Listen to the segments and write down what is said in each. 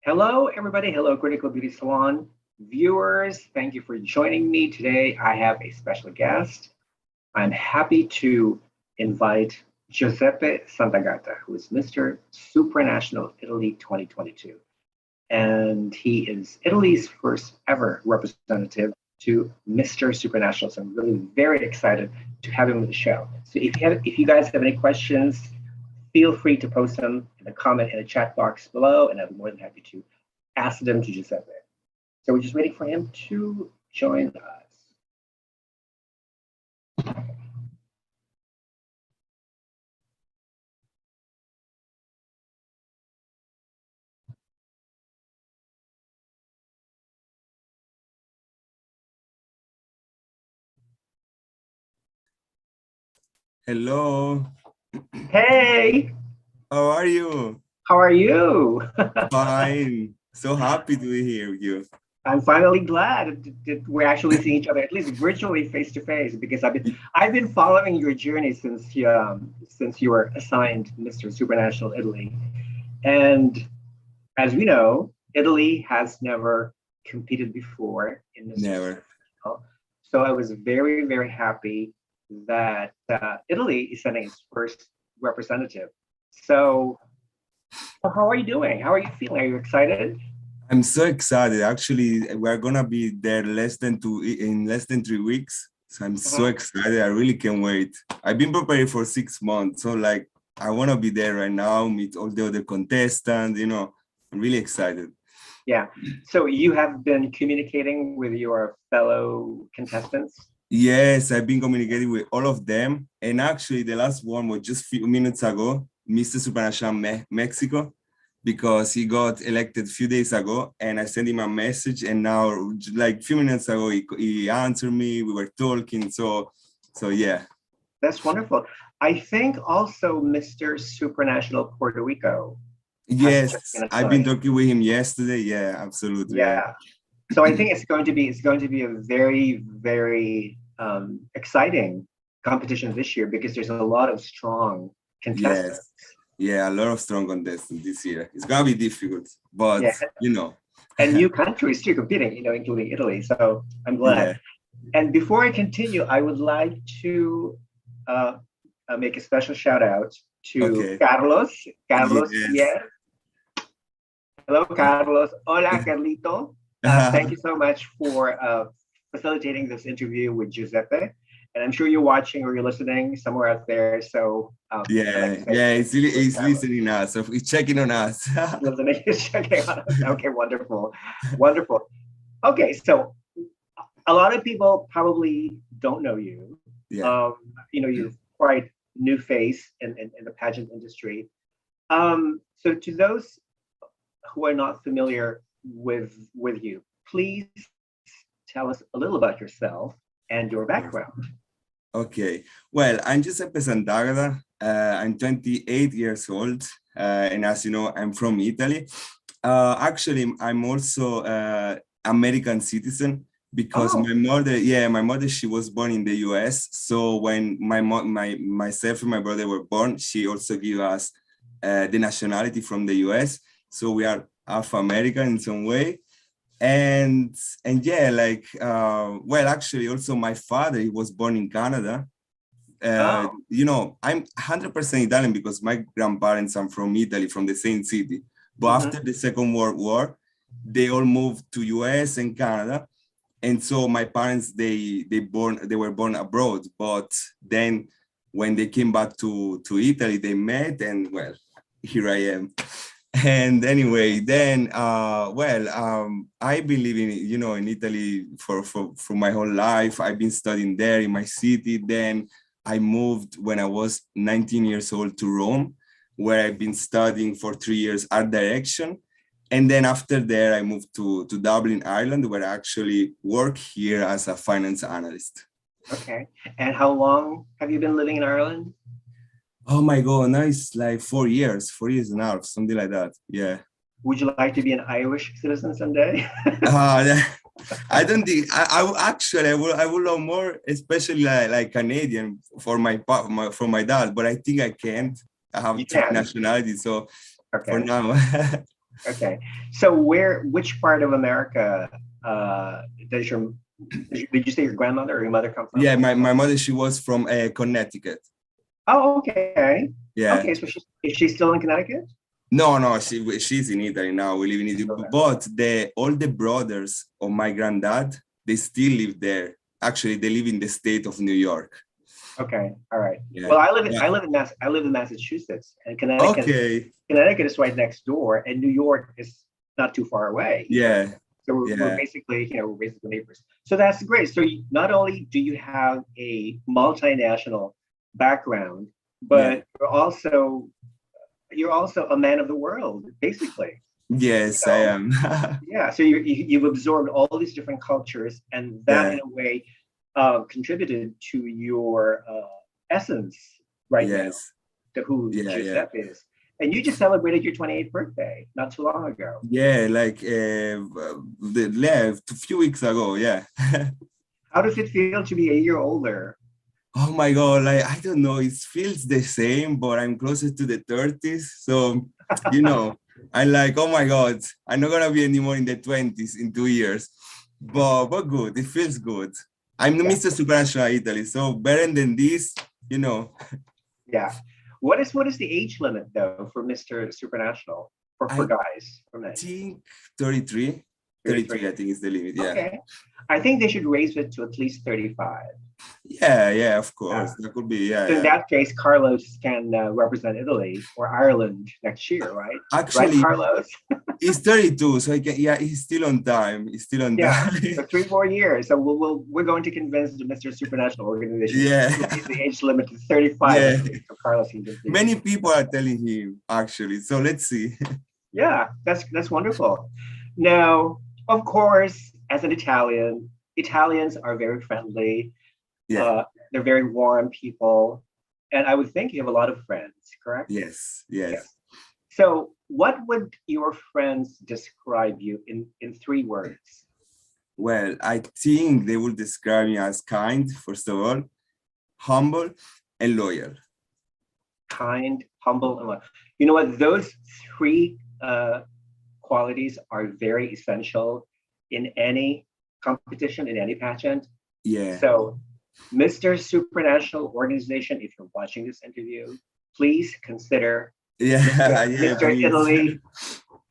Hello, everybody. Hello, Critical Beauty Salon viewers. Thank you for joining me today. I have a special guest. I'm happy to invite Giuseppe Santagata, who is Mr. Supranational Italy 2022. And he is Italy's first ever representative to Mister Supranational. So I'm really very excited to have him on the show. So if you guys have any questions, feel free to post them in the comment in the chat box below, and I'll be more than happy to ask them to Giuseppe. So we're just waiting for him to join us. Hello. Hey, How are you? how are you? Fine. So happy to be here with you. I'm finally glad that we're actually seeing each other, at least virtually face to face, because I've been following your journey since you were assigned Mr. Supranational Italy. And as we know, Italy has never competed before in Mister Never. Supranational. So I was very, very happy that Italy is sending its first representative. So how are you doing? How are you feeling? Are you excited? I'm so excited. Actually, we're gonna be there in less than 3 weeks. So I'm so excited. I really can't wait. I've been preparing for 6 months. So like I wanna be there right now, meet all the other contestants, I'm really excited. Yeah. So you have been communicating with your fellow contestants? Yes, I've been communicating with all of them. And actually the last one was just a few minutes ago, Mister Supranational Mexico, because he got elected a few days ago, and I sent him a message, and now like a few minutes ago he answered me. We were talking, so yeah. That's wonderful. I think also Mr. Supranational Puerto Rico. Yes, I've been talking with him yesterday. Yeah, absolutely. Yeah. So I think it's going to be a very, very exciting competition this year because there's a lot of strong contestants. Yeah, a lot of strong contestants this year. It's gonna be difficult, but yeah. And new countries too competing, including Italy. So I'm glad. Yeah. And before I continue, I would like to make a special shout out to Carlos Wiher. Hello, Carlos. Hola, Carlito. Thank you so much for facilitating this interview with Giuseppe. And I'm sure you're watching or you're listening somewhere out there. So he's listening us. So he's checking on us. He's checking on us. Okay, wonderful. Okay, so a lot of people probably don't know you. Yeah. You're quite new face in the pageant industry. So to those who are not familiar with you, please tell us a little about yourself and your background. Okay, well, I'm Giuseppe Santagata. I'm 28 years old, and as you know, I'm from Italy. Actually, I'm also American citizen because my mother, she was born in the US. So when myself and my brother were born, she also gave us the nationality from the US. So we are half American in some way. And yeah, well, actually also my father, he was born in Canada. I'm 100% Italian because my grandparents are from Italy, from the same city. But after the Second World War, they all moved to US and Canada. And so my parents, they were born abroad. But then when they came back to Italy, they met, and well, here I am. And anyway, then, I've been living, in Italy for my whole life. I've been studying there in my city. Then I moved when I was 19 years old to Rome, where I've been studying for 3 years art direction. And then after that, I moved to Dublin, Ireland, where I actually work here as a finance analyst. Okay. And how long have you been living in Ireland? Oh my God, now it's like 4 years and a half, something like that. Yeah. Would you like to be an Irish citizen someday? I don't think I will love more, especially like Canadian for my dad, but I think I can't. I have two nationalities, so for now. Okay. So which part of America does your, did you say your grandmother or your mother come from? Yeah, my mother, she was from Connecticut. Oh, okay. Yeah. Okay, so is she still in Connecticut? No, she's in Italy now. We live in Italy. Okay. But all the brothers of my granddad, they still live there. Actually, they live in the state of New York. Okay, all right. Yeah. Well, I live in Massachusetts, and Okay. Connecticut is right next door, and New York is not too far away. Yeah. So we're basically, we're basically neighbors. So that's great. So not only do you have a multinational background, but you're also a man of the world, basically. Yes, I am. Yeah. So you've absorbed all these different cultures, and that in a way contributed to your essence right now, to who Giuseppe is. And you just celebrated your 28th birthday not too long ago. Yeah, like a few weeks ago. Yeah. How does it feel to be a year older? Oh my God, like I don't know, it feels the same, but I'm closer to the 30s. So, I'm like, oh my God, I'm not gonna be anymore in the 20s in 2 years. But good, it feels good. I'm the Mister Supranational Italy, so better than this. Yeah. What is the age limit though for Mister Supranational for guys? I think 33. 33, I think is the limit. Yeah. Okay. I think they should raise it to at least 35. Yeah, of course. That could be, So in that case, Carlos can represent Italy or Ireland next year, right? Actually, right, Carlos? He's 32, so he's still on time. He's still on time. So 3 more years. So we're going to convince the Mister Supranational organization to raise the age limit to 35. Yeah. So Carlos can Many people are telling him, actually. So let's see. Yeah, that's wonderful. Now, of course, as an Italian, Italians are very friendly. Yeah. They're very warm people. And I would think you have a lot of friends, correct? Yes. So what would your friends describe you in 3 words? Well, I think they will describe me as kind, first of all, humble, and loyal. Kind, humble, and loyal. You know what? Those 3 qualities are very essential in any competition, in any pageant. Yeah. So Mister Supranational Organization, if you're watching this interview, please consider Mister Italy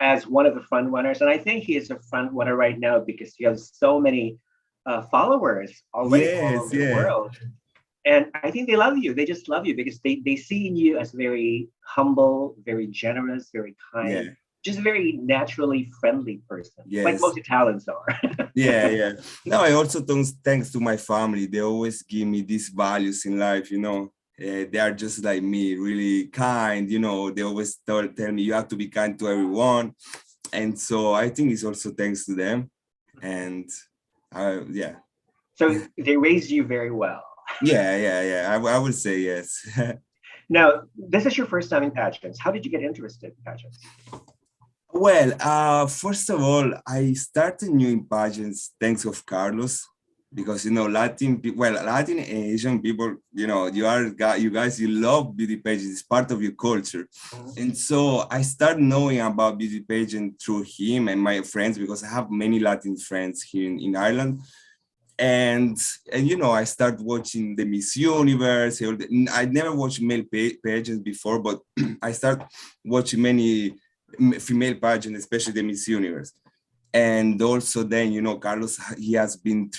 as one of the front runners. And I think he is a front runner right now because he has so many followers already all over the world. And I think they love you. They just love you because they see in you as very humble, very generous, very kind, just a very naturally friendly person, like most Italians are. Yeah. No, I also thanks to my family. They always give me these values in life, they are just like me, really kind, they always tell me you have to be kind to everyone. And so I think it's also thanks to them. And So they raised you very well. Yeah. I would say yes. Now, this is your first time in pageants. How did you get interested in pageants? Well, first of all, I started new in pageants thanks of Carlos, because Latin and Asian people, you guys love beauty pageants. It's part of your culture. And so I started knowing about beauty pageant through him and my friends, because I have many Latin friends here in Ireland. And I started watching the Miss Universe. I never watched male pageants before, but I started watching many female pageants, especially the Miss Universe. And also then, Carlos, he has been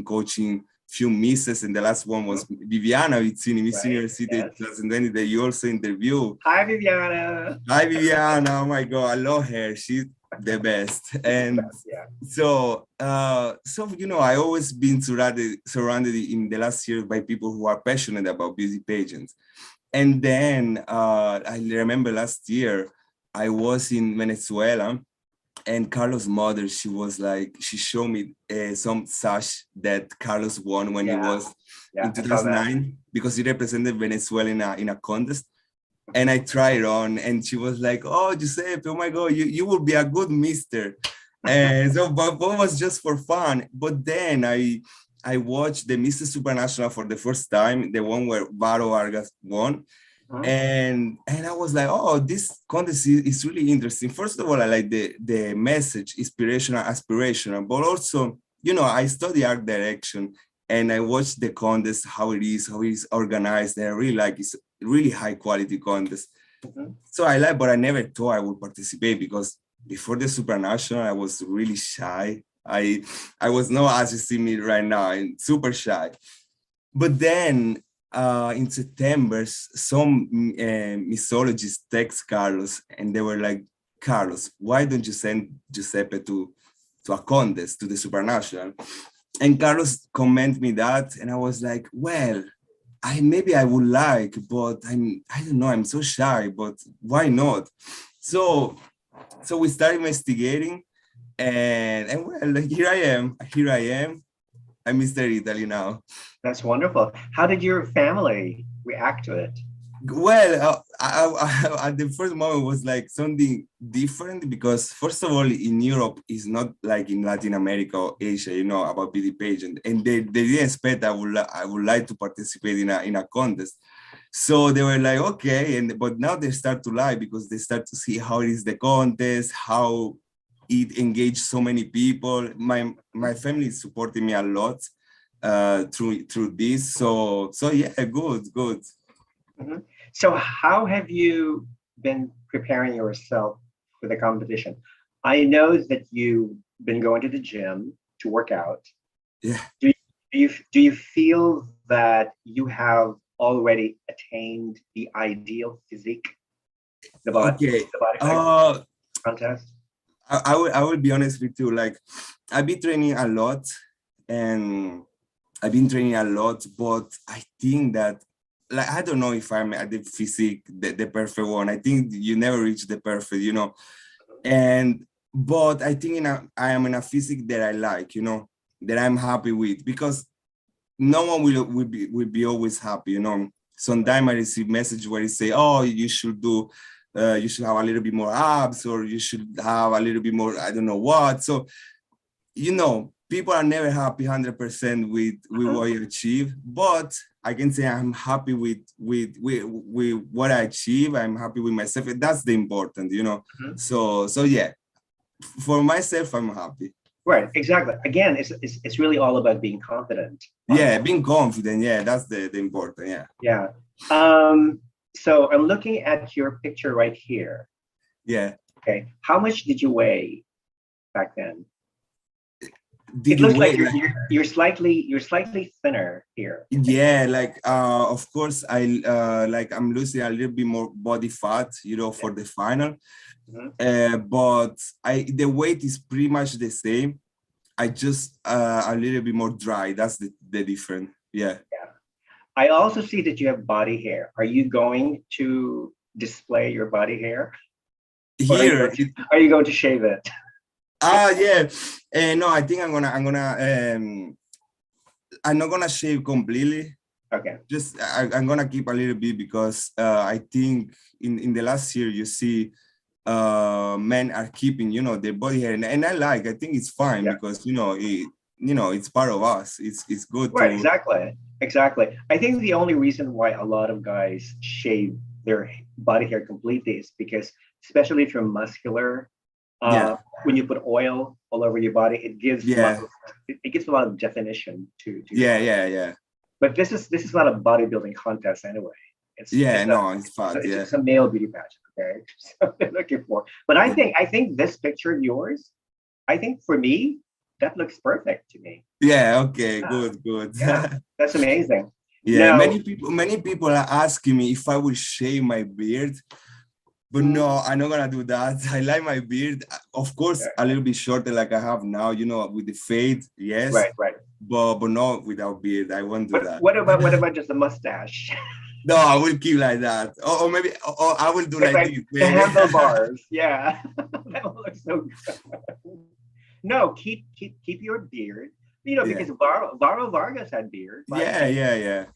coaching few misses, and the last one was Viviana Vizzini, Miss University 2020 that you also interviewed. Hi, Viviana. Hi, Viviana. Oh my God, I love her. She's the best. And so I always been surrounded in the last year by people who are passionate about beauty pageants. And then I remember last year I was in Venezuela, and Carlos' mother, she showed me some sash that Carlos won when he was in 2009, because he represented Venezuela in a contest. And I tried it on, and she was like, "Oh, Giuseppe, oh my God, you will be a good mister." And so, but it was just for fun. But then I watched the Mister Supranational for the first time, the one where Varo Vargas won. And I was like, oh, this contest is really interesting. First of all, I like the message, inspirational, aspirational, but also, I study art direction and I watched the contest, how it is organized, and I really like it's really high quality contest. So I like, but I never thought I would participate because before the Supranational, I was really shy. I was not as you see me right now, and super shy. But then in September, some mixologists text Carlos and they were like, Carlos, why don't you send Giuseppe to a contest, to the Supranational? And Carlos commented me that, and I was like, well, maybe I would like, but I don't know, I'm so shy, but why not? So we started investigating, and well, here I am. I'm Mister Italy now. That's wonderful. How did your family react to it? Well, I, at the first moment was like something different because first of all, in Europe, it's not like in Latin America or Asia, about beauty pageant, and they didn't expect I would like to participate in a contest. So they were like, okay, but now they start to like because they start to see how it is the contest, how it engaged so many people. My family is supporting me a lot through this. So yeah, good. So how have you been preparing yourself for the competition? I know that you've been going to the gym to work out. Yeah. Do you feel that you have already attained the ideal physique? The body contest? I will be honest with you. Like, I've been training a lot, but I think that, like, I don't know if I'm at the physique, the perfect one. I think you never reach the perfect, but I think I am in a physique that I like, that I'm happy with, because no one will be always happy, Sometimes I receive message where they say, oh, you should have a little bit more abs, or you should have a little bit more, I don't know what. So, people are never happy 100% with what you achieve, but I can say I'm happy with what I achieve. I'm happy with myself. That's the important, So yeah, for myself, I'm happy. Right, exactly. Again, it's really all about being confident. Yeah, being confident. Yeah, that's the important. Yeah. Yeah. So I'm looking at your picture right here. Yeah. Okay. How much did you weigh back then? It looks like you're slightly thinner here. Yeah, like of course I'm losing a little bit more body fat, for the final. But the weight is pretty much the same. I just a little bit more dry. That's the difference. Yeah. I also see that you have body hair. Are you going to display your body hair? Here. Are you going to shave it? Yeah. No, I think I'm not gonna shave completely. Okay. Just I'm gonna keep a little bit because I think in the last year you see men are keeping their body hair, and I think it's fine because it's part of us. It's good. Right. Exactly. I think the only reason why a lot of guys shave their body hair completely is because, especially if you're muscular, when you put oil all over your body, it gives it gives a lot of definition to yeah. But this is not a bodybuilding contest anyway. It's fun. It's a male beauty pageant. Okay, so they're looking for. But I think this picture of yours, I think for me, that looks perfect to me. Yeah. Okay. Good. Yeah, that's amazing. Yeah. Now, many people are asking me if I will shave my beard. But no, I'm not gonna do that. I like my beard, of course, a little bit shorter like I have now, with the fade, yes. Right. But not without beard. I won't do that. What about just a mustache? No, I will keep like that. Or maybe I will do like this. The handlebars. Yeah. That will look so good. No, keep your beard. Because Varro Vargas had beard. Yeah.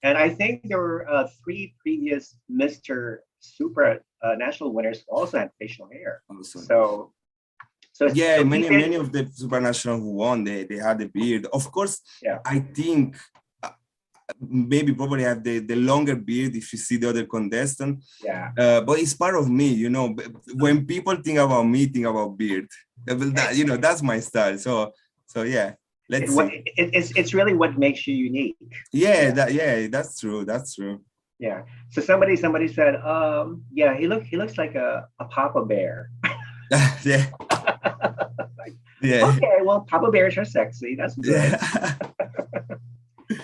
And I think there were 3 previous Mister Supranational winners who also had facial hair. So yeah, many of the Supranational who won, they had a beard. Of course, I think maybe probably have the longer beard if you see the other contestant. Yeah. But it's part of me, you know. When people think about me, think about beard. That, you know, that's my style. So yeah, let's see. It's really what makes you unique. Yeah, that's true. That's true. Yeah. So somebody said, yeah, he looks like a Papa Bear. Yeah. Yeah. Okay, well, Papa Bears are sexy. That's good. Yeah.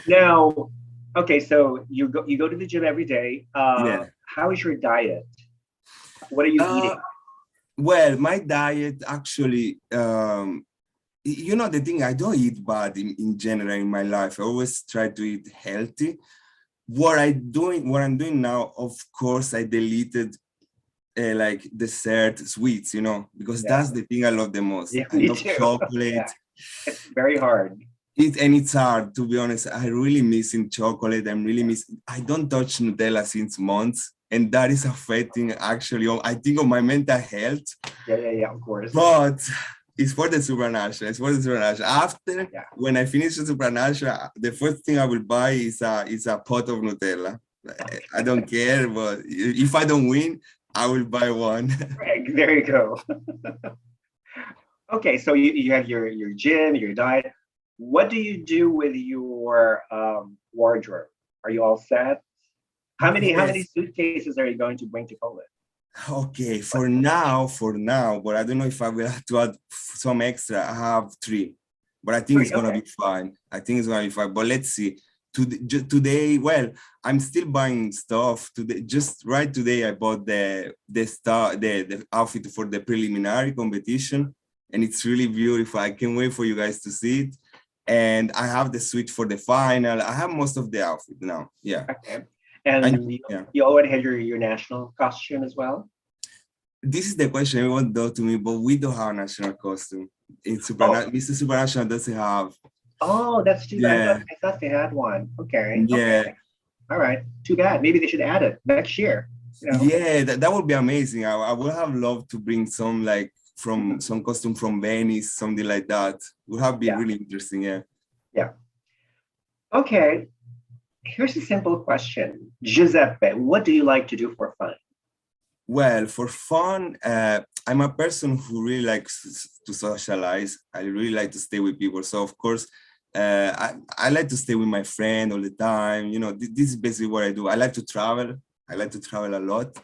Now, okay, so you go to the gym every day. Yeah. How is your diet? What are you eating? Well, my diet actually, you know, the thing, I don't eat bad in general in my life. I always try to eat healthy. What I'm doing now, of course, I deleted like dessert sweets, you know, because that's the thing I love the most. Yeah, I me love too. chocolate. Yeah. It's very hard. It's hard, to be honest. I really missing chocolate. I don't touch Nutella since months, and that is affecting actually, I think, on my mental health. Yeah, of course. But it's for the Supranational. After, when I finish the Supranational, the first thing I will buy is a pot of Nutella. I don't care, but if I don't win, I will buy one. Right, there you go. Okay, so you have your gym, your diet. What do you do with your wardrobe? Are you all set? How many suitcases are you going to bring to Poland? Okay, for now, but I don't know if I will have to add some extra. I have 3, but I think it's gonna be fine. But let's see. Today, well, I'm still buying stuff. Just right today, I bought the outfit for the preliminary competition, and it's really beautiful. I can't wait for you guys to see it. And I have the suit for the final. I have most of the outfit now. Yeah. Okay. And you already had your national costume as well? This is the question everyone does to me, but we don't have a national costume. Mister Supranational doesn't have. Oh, that's too bad. I thought they had one. Okay. Yeah. Okay. All right. Too bad. Maybe they should add it next year. You know? Yeah, that would be amazing. I would have loved to bring some some costume from Venice, something like that. Would have been really interesting. Yeah. Yeah. Okay. Here's a simple question. Giuseppe, what do you like to do for fun? Well, for fun, I'm a person who really likes to socialize. I really like to stay with people. So, of course, I like to stay with my friend all the time. You know, this is basically what I do. I like to travel. I like to travel a lot.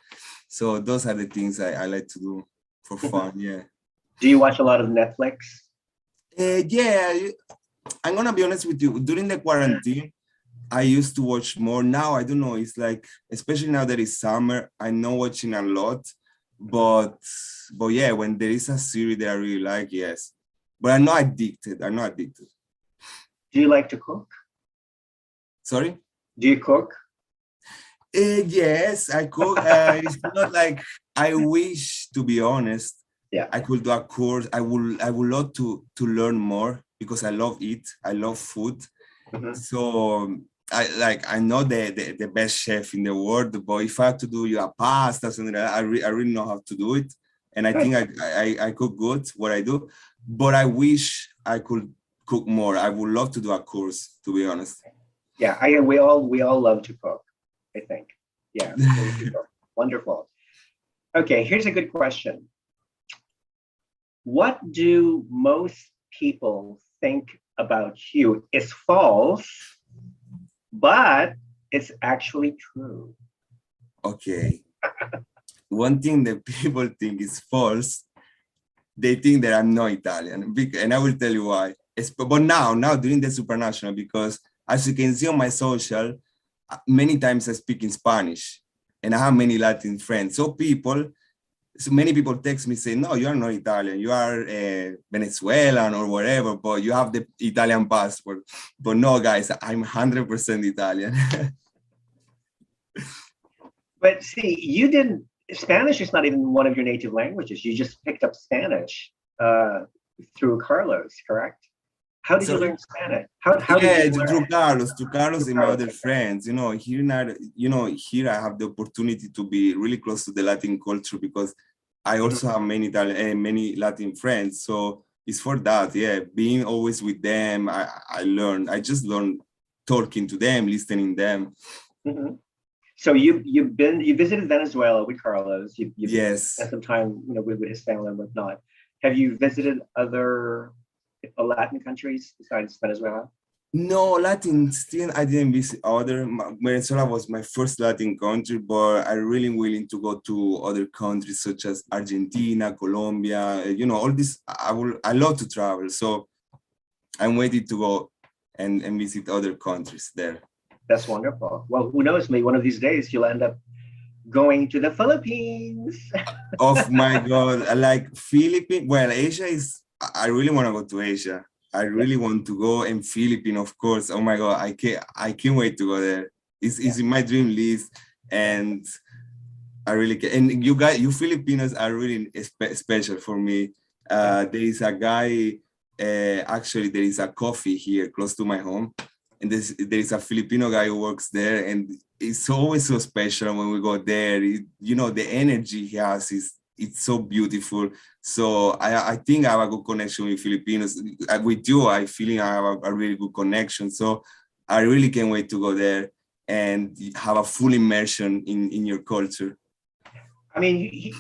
So those are the things I like to do for fun, yeah. Do you watch a lot of Netflix? Yeah, I'm going to be honest with you. During the quarantine, I used to watch more. Now, I don't know. It's like, especially now that it's summer, I'm not watching a lot. But yeah, when there is a series that I really like, yes. But I'm not addicted. Do you like to cook? Sorry? Do you cook? Yes, I cook. It's not like I wish, to be honest. Yeah. I could do a course. I would love to learn more because I love it. I love food. Mm-hmm. So I know the best chef in the world, but if I have to do a pasta, something like that, I really know how to do it. And I think I cook good what I do, but I wish I could cook more. I would love to do a course, to be honest. Yeah, we all love to cook, I think. Yeah, wonderful. Okay, here's a good question. What do most people think about you is false, but it's actually true? Okay. One thing that people think is false, they think that I'm not Italian, and I will tell you why. But now during the Supranational, because as you can see on my social, many times I speak in Spanish, and I have many Latin friends. So many people text me saying, no, you are not Italian, you are Venezuelan or whatever, but you have the Italian passport. But no, guys, I'm 100% Italian. But see, Spanish is not even one of your native languages. You just picked up Spanish through Carlos, correct? How did you learn Spanish? How did you learn? Through Carlos and my other friends. Here I have the opportunity to be really close to the Latin culture because I also have many Latin friends. So it's for that, yeah. Being always with them, I just learned talking to them, listening them. Mm-hmm. So you visited Venezuela with Carlos. You Yes. spent some time, with his family and whatnot. Have you visited other Latin countries besides Venezuela? No, Latin, still I didn't visit other. Venezuela was my first Latin country, but I'm really willing to go to other countries such as Argentina, Colombia, all this. I love to travel. So I'm waiting to go and visit other countries there. That's wonderful. Well, who knows? Maybe one of these days you'll end up going to the Philippines. Oh my God, like Philippines. Well, Asia is, I really want to go to Asia. I really want to go, and Philippines, of course. Oh my God, I can't wait to go there. It's in my dream list, and I really can. And you Filipinos are really special for me. There is a guy, actually, there is a coffee here close to my home, and there is a Filipino guy who works there, and it's always so special when we go there. The energy he has it's so beautiful. So I think I have a good connection with Filipinos. With you, I feeling I have a really good connection. So I really can't wait to go there and have a full immersion in your culture. I mean,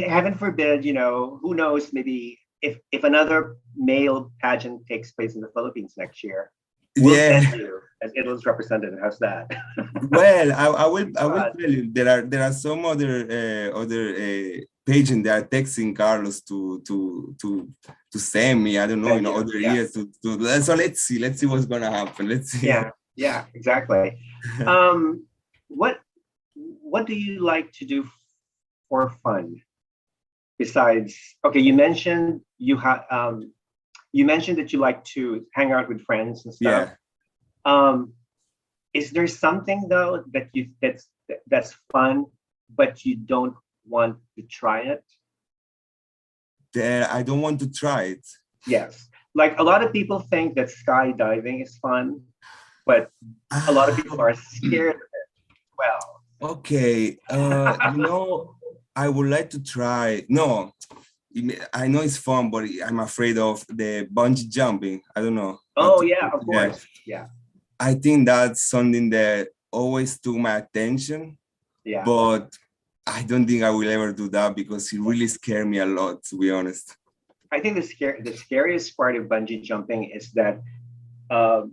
heaven forbid, who knows, maybe if another male pageant takes place in the Philippines next year, we'll send you as Italy's representative. How's that? Well, I will tell you there are some other pageant that are texting Carlos to send me. I don't know, other years to so let's see what's gonna happen. Let's see. Yeah, exactly. What do you like to do for fun besides, okay, you mentioned that you like to hang out with friends and stuff. Is there something though that's fun but you don't want to try it? I don't want to try it. Yes, like a lot of people think that skydiving is fun, but a lot of people are scared of it. Well, okay, I would like to try. No, I know it's fun, but I'm afraid of the bungee jumping. I don't know. Oh yeah, of course. Yeah. I think that's something that always took my attention. Yeah. But I don't think I will ever do that because it really scared me a lot, to be honest. I think the scariest part of bungee jumping is that the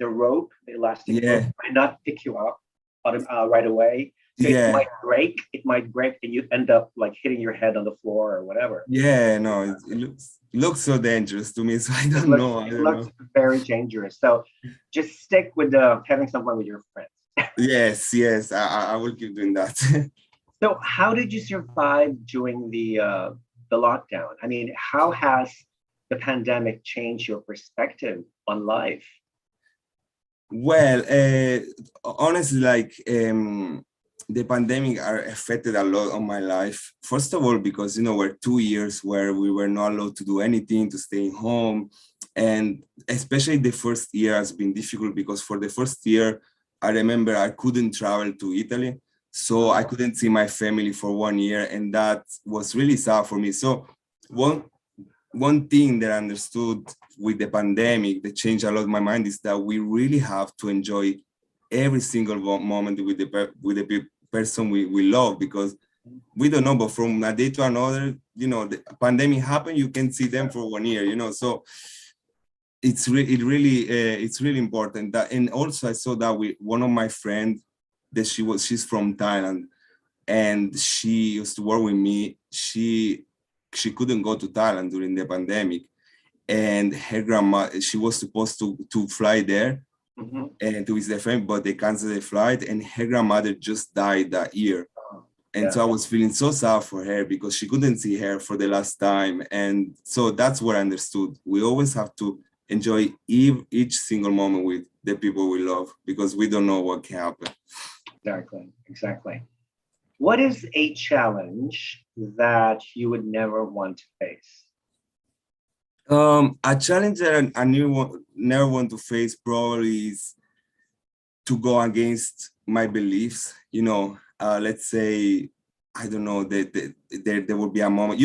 rope, the elastic rope might not pick you up right away. So it might break, and you end up like hitting your head on the floor or whatever. Yeah, no, it looks so dangerous to me, so I don't know. It looks very dangerous. So just stick with having someone with your friends. Yes, I will keep doing that. So how did you survive during the lockdown? I mean, how has the pandemic changed your perspective on life? Well, honestly, like the pandemic affected a lot on my life. First of all, because we're 2 years where we were not allowed to do anything, to stay home, and especially the first year has been difficult because for the first year, I remember I couldn't travel to Italy, so I couldn't see my family for 1 year, and that was really sad for me. So one thing that I understood with the pandemic that changed a lot my mind is that we really have to enjoy every single moment with the person we love, because we don't know, but from a day to another, the pandemic happened, you can see them for 1 year, so it's really important that. And also I saw that with one of my friends that she's from Thailand, and she used to work with me. She couldn't go to Thailand during the pandemic, and her grandma, she was supposed to fly there and to visit the family, but they canceled the flight, and her grandmother just died that year. And so I was feeling so sad for her because she couldn't see her for the last time. And so that's what I understood. We always have to enjoy each single moment with the people we love, because we don't know what can happen. Exactly. What is a challenge that you would never want to face? A challenge that I never want to face probably is to go against my beliefs. Let's say, I don't know, that there will be a moment,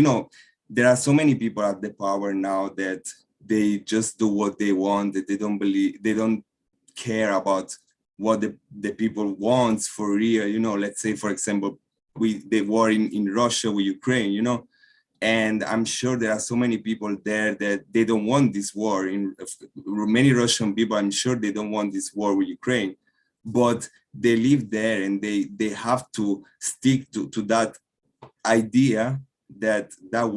there are so many people at the power now that they just do what they want, that they don't care about what the people wants for real. You know, let's say, for example, the war in Russia with Ukraine, you know, and I'm sure there are so many people there that they don't want this war. In many Russian people, I'm sure they don't want this war with Ukraine, but they live there and they have to stick to that idea that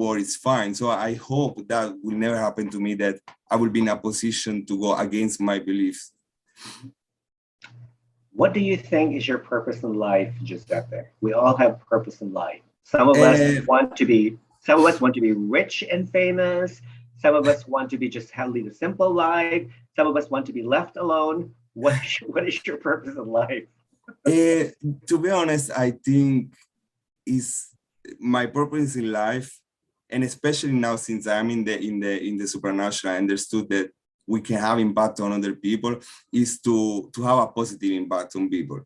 war is fine. So I hope that will never happen to me, that I will be in a position to go against my beliefs. What do you think is your purpose in life, Giuseppe? We all have purpose in life. Some of us want to be rich and famous. Some of us want to be just lead a simple life. Some of us want to be left alone. What is your purpose in life? To be honest, I think is my purpose in life, and especially now since I'm in the supranational, I understood that we can have impact on other people, is to have a positive impact on people.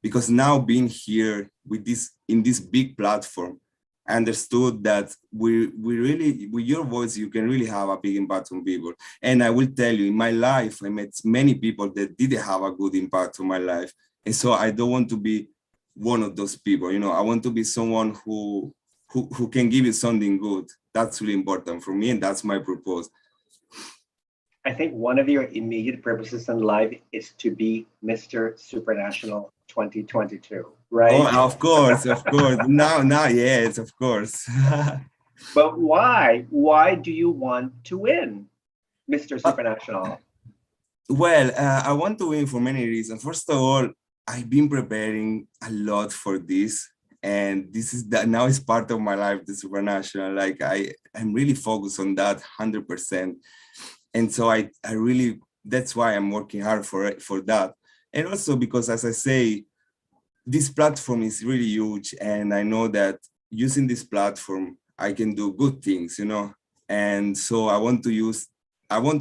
Because now being here with in this big platform, I understood that we really, with your voice, you can really have a big impact on people. And I will tell you, in my life, I met many people that didn't have a good impact on my life. And so I don't want to be one of those people. You know, I want to be someone who can give you something good. That's really important for me, and that's my purpose. I think one of your immediate purposes in life is to be Mister Supranational 2022, right? Oh, of course. Now, yes, of course. But why? Why do you want to win Mister Supranational? Well, I want to win for many reasons. First of all, I've been preparing a lot for this, and this is that now it's part of my life, the Supranational. Like I'm really focused on that 100%. And so I really, that's why I'm working hard for that. And also because, as I say, this platform is really huge, and I know that using this platform, I can do good things, you know? And so I want to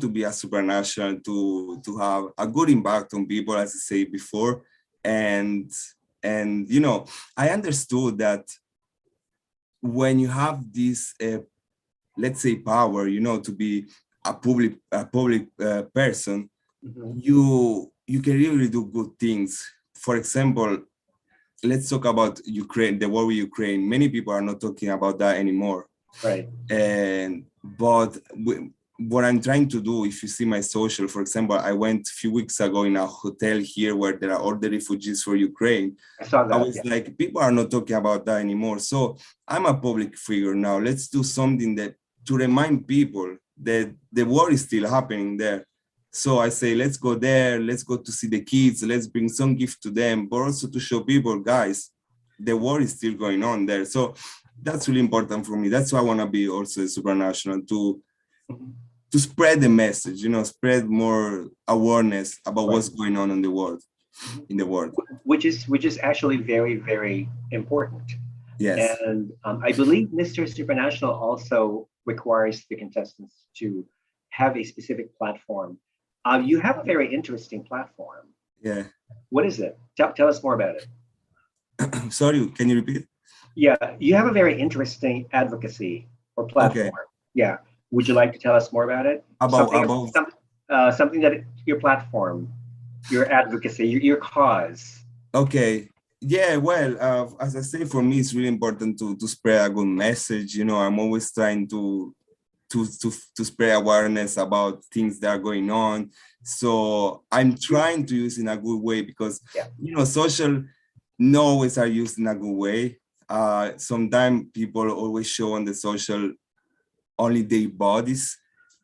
be a supranational to have a good impact on people, as I said before. And you know, I understood that when you have this, let's say, power, you know, to be a public person, you can really do good things. For example, let's talk about Ukraine, the war with Ukraine. Many people are not talking about that anymore. Right. But what I'm trying to do, if you see my social, for example, I went a few weeks ago in a hotel here where there are all the refugees for Ukraine. I saw that. I was like, people are not talking about that anymore. So I'm a public figure now. Let's do something to remind people that the war is still happening there. So I say, let's go there. Let's go to see the kids. Let's bring some gift to them, but also to show people, guys, the war is still going on there. So that's really important for me. That's why I want to be also a supranational, to spread the message, you know, spread more awareness about what's going on in the world, which is actually very, very important. Yes. And I believe Mr. Supranational also requires the contestants to have a specific platform. You have a very interesting platform. Yeah. What is it? Tell us more about it. Sorry, can you repeat? Yeah, you have a very interesting advocacy or platform. Okay. Yeah. Would you like to tell us more about it? Something that your platform, your advocacy, your cause. Okay. Yeah, well, as I say, for me, it's really important to spread a good message. You know, I'm always trying to spread awareness about things that are going on. So I'm trying to use in a good way because, you know, social not always are used in a good way. Sometimes people always show on the social only their bodies.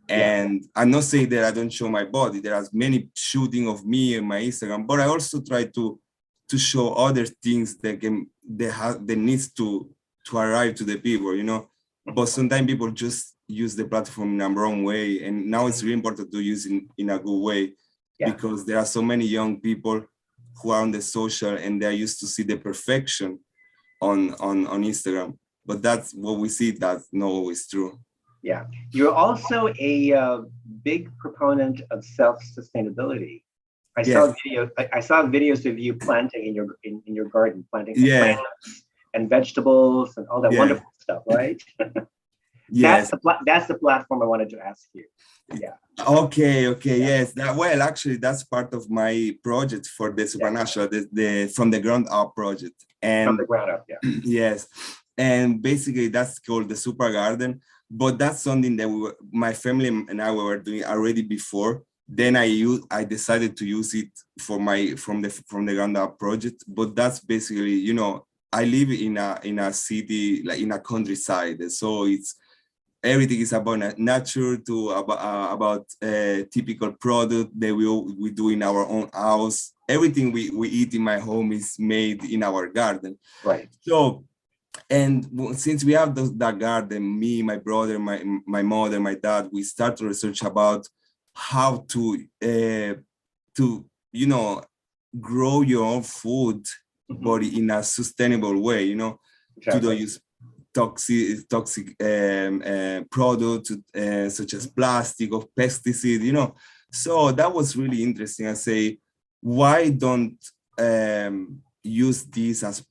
And I'm not saying that I don't show my body. There are many shooting of me on my Instagram, but I also try to show other things that needs to arrive to the people, you know. But sometimes people just use the platform in a wrong way. And now it's really important to use it in a good way because there are so many young people who are on the social and they're used to see the perfection on Instagram. But that's what we see, that's not always true. Yeah, you're also a big proponent of self-sustainability. I saw videos of you planting in your garden, planting plants and vegetables and all that wonderful stuff, right? Yes. That's the platform I wanted to ask you. Yeah. Okay. Yeah. Yes. Well, actually, that's part of my project for the Supranational, the from the ground up project. And from the ground up, yeah. Yes. And basically, that's called the Super Garden. But that's something that my family and I were doing already before. Then I decided to use it for from the ground up project. But that's basically, you know, I live in a city, like in a countryside, so it's everything is about nature to about typical product that we do in our own house. Everything we eat in my home is made in our garden. Right. So, and since we have that garden, me, my brother, my mother, my dad, we start to research about how to you know, grow your own food, but in a sustainable way, you know, exactly. to don't use toxic products such as plastic or pesticide, you know. So that was really interesting. I say, why don't use this as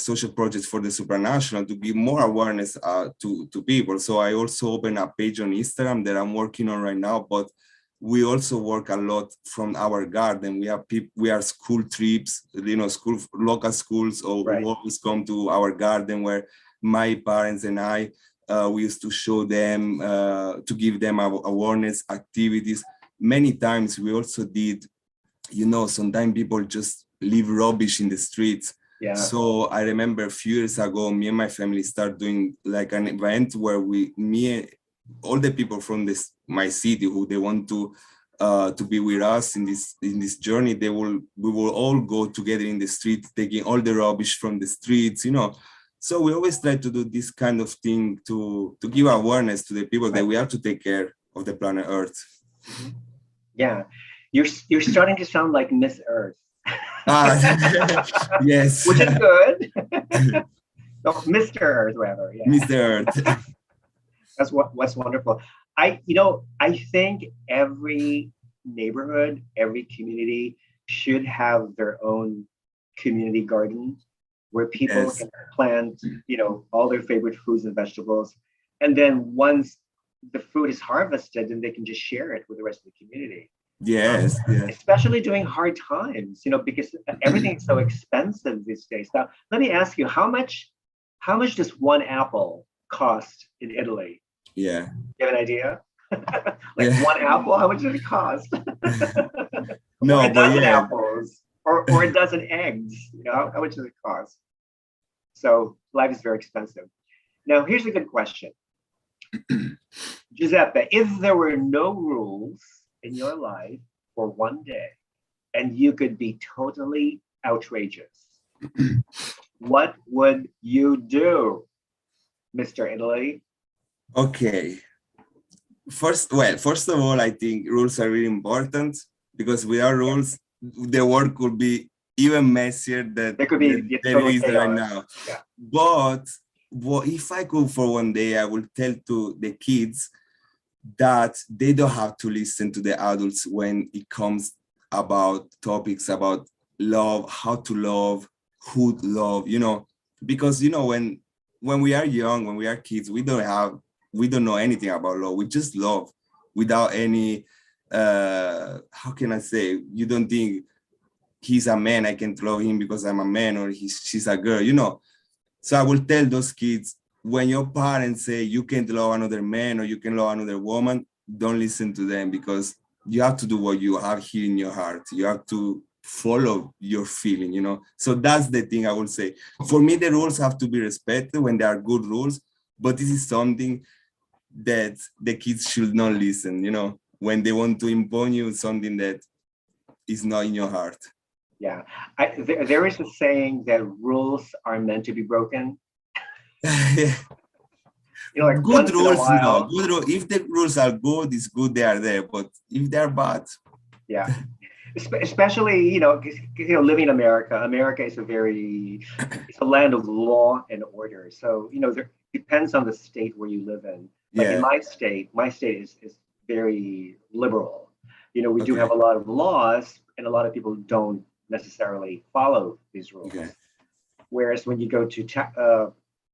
social projects for the supranational to give more awareness to people. So I also opened a page on Instagram that I'm working on right now, but we also work a lot from our garden. We are school trips, you know, local schools, or right. who always come to our garden where my parents and I, we used to show them, to give them awareness activities. Many times we also did, you know, sometimes people just leave rubbish in the streets. Yeah. So I remember a few years ago, me and my family started doing like an event where all the people from my city who they want to be with us in this journey, we will all go together in the street, taking all the rubbish from the streets, you know. So we always try to do this kind of thing to give awareness to the people that we have to take care of the planet Earth. Mm-hmm. Yeah, you're starting to sound like Miss Earth. Yes, which is good. No, Mister Earth, rather. Yeah. Mister Earth. What's wonderful. I think every neighborhood, every community should have their own community garden where people yes. can plant, you know, all their favorite foods and vegetables, and then once the food is harvested, then they can just share it with the rest of the community. Yes, yes. Especially during hard times, you know, because everything is so expensive these days. Now, let me ask you, how much does one apple cost in Italy? Yeah. You have an idea? Like yeah. One apple, how much does it cost? No, or a dozen apples, or a dozen eggs. You know, how much does it cost? So life is very expensive. Now, here's a good question. Giuseppe, if there were no rules in your life for one day and you could be totally outrageous, what would you do, Mr. Italy? Okay. First of all, I think rules are really important, because without rules, the world could be even messier than it is right now. Yeah. But if I could for one day, I will tell to the kids that they don't have to listen to the adults when it comes about topics about love, how to love, who to love, you know, because, you know, when we are young, when we are kids, we don't know anything about love. We just love without any, how can I say, you don't think he's a man, I can't love him because I'm a man, or she's a girl, you know. So I will tell those kids, when your parents say you can't love another man or you can love another woman, don't listen to them, because you have to do what you have here in your heart. You have to follow your feeling, you know. So that's the thing I will say. For me, the rules have to be respected when they are good rules, but this is something that the kids should not listen, you know, when they want to impose you something that is not in your heart. Yeah, there is a saying that rules are meant to be broken. Yeah. You know, like good rules, no. Good rules. If the rules are good, it's good they are there. But if they're bad, yeah. Especially, you know, living in America. America is it's a land of law and order. So, you know, it depends on the state where you live in. Like in my state is very liberal. You know, we do have a lot of laws, and a lot of people don't necessarily follow these rules. Whereas when you go to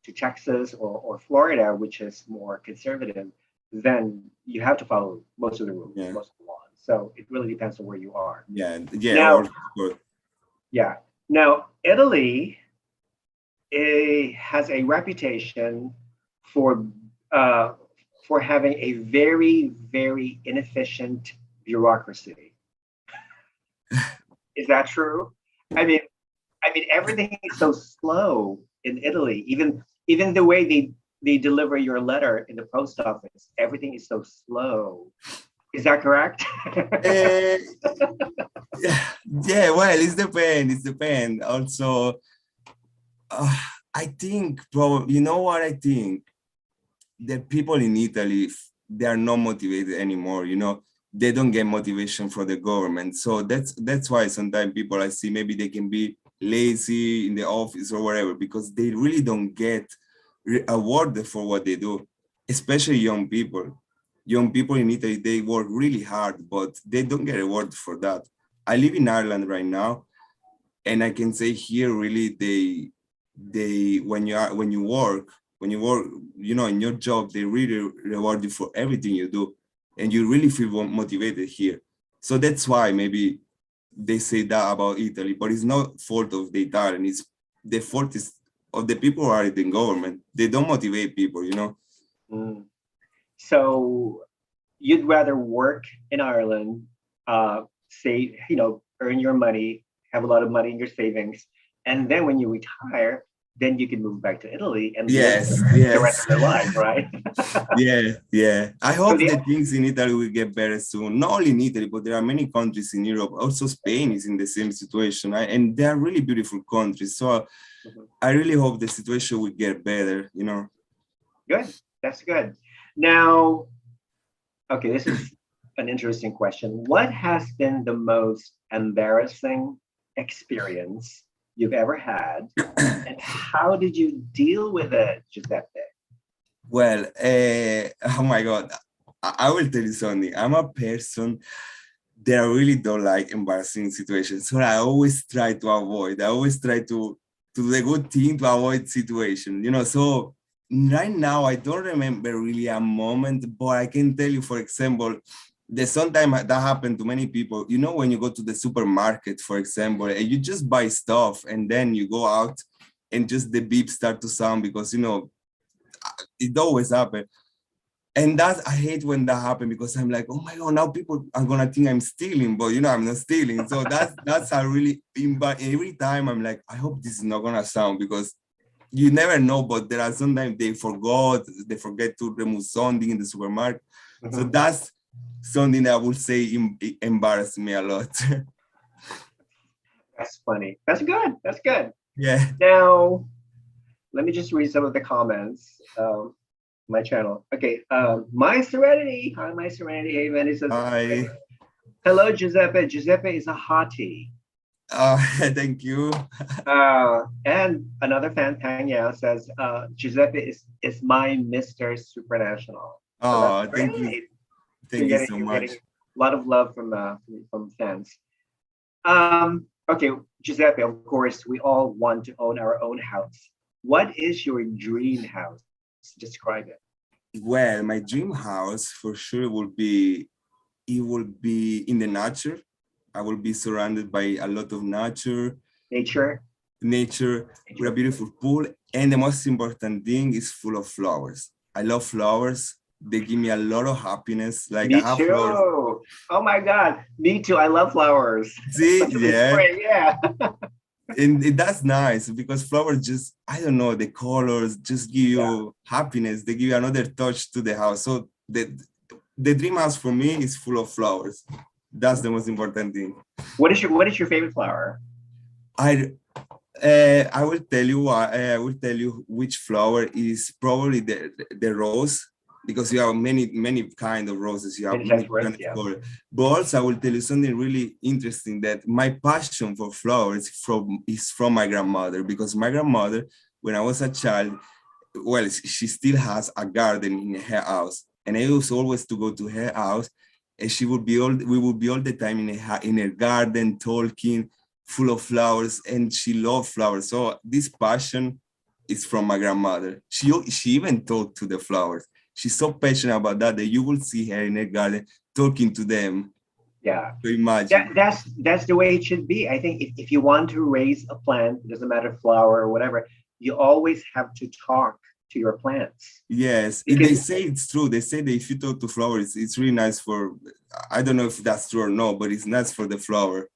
to Texas or Florida, which is more conservative, then you have to follow most of the rules, most of the laws. So it really depends on where you are. Now, yeah. Now, Italy has a reputation for having a very, very inefficient bureaucracy. Is that true? I mean, everything is so slow in Italy. Even the way they deliver your letter in the post office, everything is so slow. Is that correct? Yeah, well, it depends. Also, I think probably, you know what I think? The people in Italy, they are not motivated anymore, they don't get motivation from the government. So that's why sometimes people I see, maybe they can be lazy in the office or whatever, because they really don't get awarded for what they do, especially young people. Young people in Italy, they work really hard, but they don't get awarded for that. I live in Ireland right now, and I can say here really they when you work, in your job, they really reward you for everything you do, and you really feel motivated here. So that's why maybe they say that about Italy, but it's not fault of the Italian. It's the fault is of the people who are in the government. They don't motivate people, Mm. So you'd rather work in Ireland, save, earn your money, have a lot of money in your savings, and then when you retire, then you can move back to Italy and live the rest of your life, right? Yeah. I hope that things in Italy will get better soon. Not only in Italy, but there are many countries in Europe. Also, Spain is in the same situation, and they are really beautiful countries. So I really hope the situation will get better, Good. That's good. Now, okay, this is an interesting question. What has been the most embarrassing experience you've ever had, and how did you deal with it, Giuseppe? Well, oh my God, I will tell you something. I'm a person that I really don't like embarrassing situations. So I always try to avoid. I always try to do the good thing to avoid situation. So right now I don't remember really a moment, but I can tell you, for example, there's sometimes that happened to many people. When you go to the supermarket, for example, and you just buy stuff, and then you go out, and just the beep start to sound because it always happens. And I hate when that happens, because I'm like, oh my God, now people are gonna think I'm stealing, but I'm not stealing. So that's a really, every time I'm like, I hope this is not gonna sound, because you never know, but there are sometimes they forget to remove something in the supermarket. So that's something that I would say embarrassed me a lot. That's funny. That's good. That's good. Yeah. Now, let me just read some of the comments. My channel. Okay. My Serenity. Hi, My Serenity. Hey, man. He says, hi. Hello, Giuseppe. Giuseppe is a hottie. Thank you. And another fan, Tanya, says, Giuseppe is my Mister Supranational. So thank you. Thank you so much. A lot of love from fans. Okay, Giuseppe, of course, we all want to own our own house. What is your dream house? Describe it. Well, my dream house for sure would be, it will be in the nature. I will be surrounded by a lot of nature, with a beautiful pool. And the most important thing is full of flowers. I love flowers. They give me a lot of happiness. Like me I have too. flowers. Oh my God, me too. I love flowers. See, yeah. And that's nice, because flowers just, I don't know, the colors just give you happiness. They give you another touch to the house. So the dream house for me is full of flowers. That's the most important thing. What is your favorite flower? I will tell you. I will tell you which flower is probably the rose, because you have many kind of roses. You have many kind of colors. But also, I will tell you something really interesting, that my passion for flowers is from my grandmother, because my grandmother, when I was a child, well, she still has a garden in her house, and I used always to go to her house, and we would be all the time in her garden talking, full of flowers, and she loved flowers. So this passion is from my grandmother. She even talked to the flowers. She's so passionate about that you will see her in her garden talking to them. Yeah. So imagine. That's the way it should be. I think if you want to raise a plant, it doesn't matter flower or whatever, you always have to talk to your plants. Yes, because they say it's true. They say that if you talk to flowers, it's really nice for, I don't know if that's true or no, but it's nice for the flower.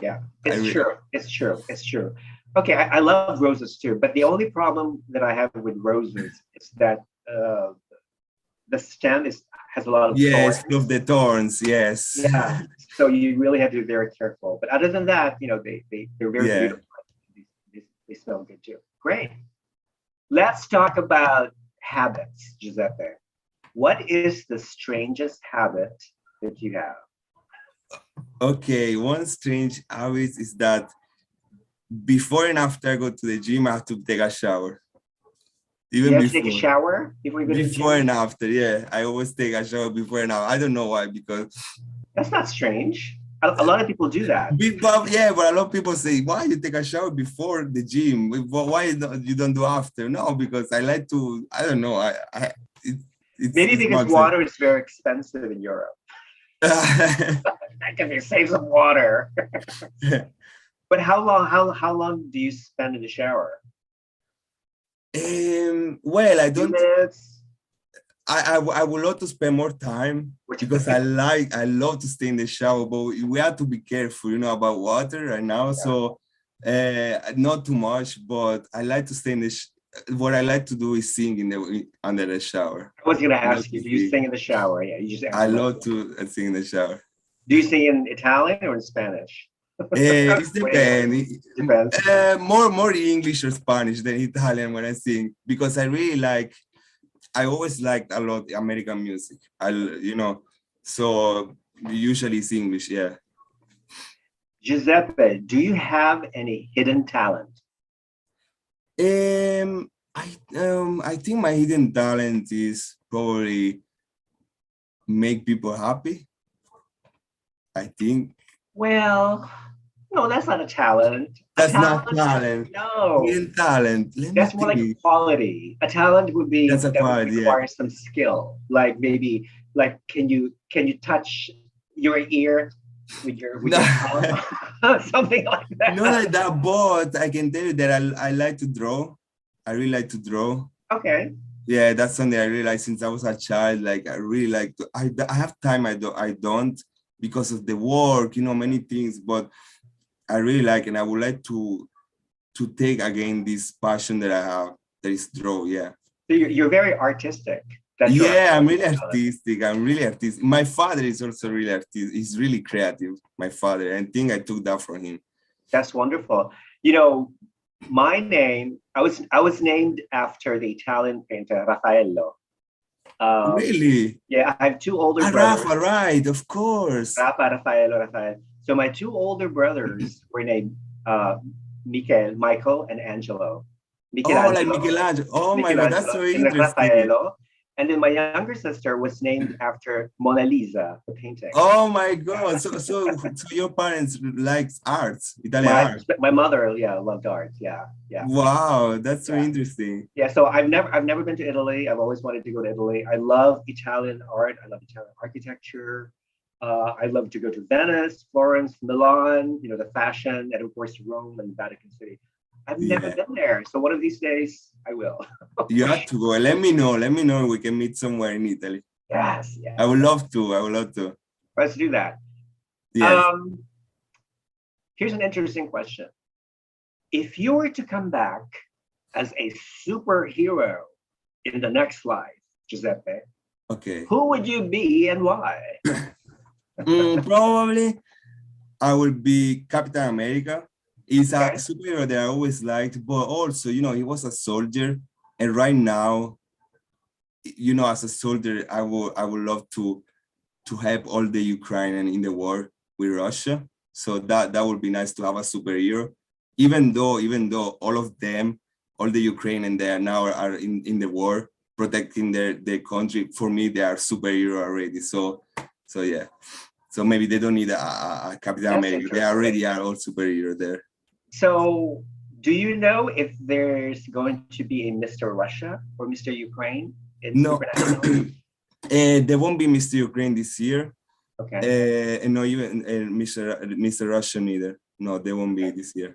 Yeah, it's true. It's true. It's true. Okay, I love roses too, but the only problem that I have with roses is that the stem has a lot of yes, thorns. of the thorns. Yes. Yeah, so you really have to be very careful. But other than that, they're very beautiful. They smell good too. Great. Let's talk about habits, Giuseppe. What is the strangest habit that you have? Okay, one strange habit is that before and after I go to the gym, I have to take a shower. Even you have to take a shower before you go to the gym? Before and after, yeah. I always take a shower before and after. I don't know why, because... That's not strange. A lot of people do that. Yeah, but a lot of people say, why you take a shower before the gym? Why you don't do after? No, because I like to, I don't know. Maybe because water is very expensive in Europe. That can be save some water. But how long do you spend in the shower? Well, I don't. I would love to spend more time because I love to stay in the shower, but we have to be careful, about water right now. Yeah. So not too much, but I like to stay in the. What I like to do is sing under the shower. I was gonna ask you, do you sing in the shower? Yeah, you just. I love to sing in the shower. Do you sing in Italian or in Spanish? It depends. More English or Spanish than Italian when I sing, because I always liked a lot American music. So usually it's English, yeah. Giuseppe, do you have any hidden talent? I think my hidden talent is probably make people happy. I think. Well, no, that's not a talent. That's not talent. No. Hidden talent. That's more like a quality. A talent would be that would require some skill. Like maybe, can you touch your ear with your tongue? Something like that. Not like that, but I can tell you that I like to draw. I really like to draw. Okay. Yeah, that's something I realized since I was a child. Like I really like to. I have time. I don't because of the work. Many things, but I really like, and I would like to take again this passion that I have, that is draw. Yeah. So you're very artistic. I'm really artistic. I'm really artistic. My father is also really artistic. He's really creative. My father. I think I took that from him. That's wonderful. My name, I was named after the Italian painter Raffaello. Really? Yeah, I have two older brothers. Rafa, right? Of course. Raffaello. So my two older brothers were named Michael and Angelo. Michelangelo. Oh my God, that's so interesting. Raffaello. And then my younger sister was named after Mona Lisa, the painting. Oh my God! So your parents liked arts, Italian art. My mother, loved art. Yeah. Wow, that's so interesting. Yeah, so I've never been to Italy. I've always wanted to go to Italy. I love Italian art. I love Italian architecture. I love to go to Venice, Florence, Milan. The fashion, and of course Rome and Vatican City. I've never been there. So one of these days I will. You have to go. Let me know. We can meet somewhere in Italy. Yes. I would love to. Let's do that. Yes. Here's an interesting question. If you were to come back as a superhero in the next life, Giuseppe, okay, who would you be and why? Probably I would be Captain America. He's a superhero that I always liked, but also, he was a soldier. And right now, as a soldier, I would love to help all the Ukrainians in the war with Russia. So that would be nice to have a superhero. Even though all of them, all the Ukrainians that now are in the war, protecting their country, for me, they are superhero already. So yeah. So maybe they don't need a Captain America. They already are all superhero there. So Do you know if there's going to be a Mr. Russia or Mr. Ukraine in No, Supranational? there won't be Mr. Ukraine this year. Okay. And not even Mr. Russian either. No, they won't be this year.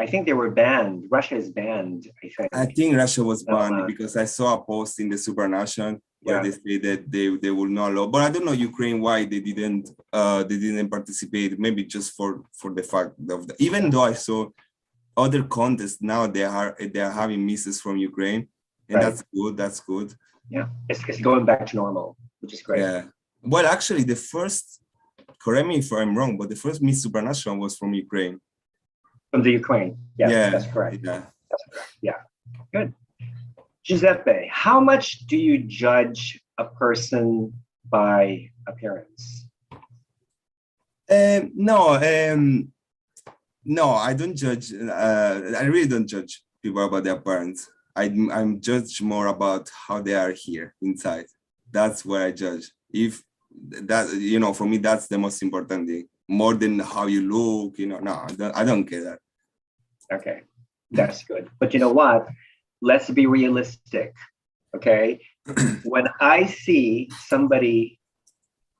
I think they were banned. Russia is banned, I think. I think Russia was No, banned because I saw a post in the Supranational where Yeah. they say that they will not allow. But I don't know Ukraine why they didn't participate. Maybe just for the fact of even though I saw other contests now they are having misses from Ukraine, and Right. that's good. That's good. Yeah, it's going back to normal, which is great. Yeah. Well, actually, the first, correct me if I'm wrong, but the first Miss Supranational was from Ukraine. From the Ukraine. Yes, Yeah, that's correct. yeah. That's correct. Yeah. Good. Giuseppe, how much do you judge a person by appearance? No, I don't judge. I really don't judge people about their appearance. I'm judged more about how they are here inside. That's what I judge. If that, for me, that's the most important thing. More than how you look, no, I don't care that. Okay, that's good. But you know what? Let's be realistic, okay? When I see somebody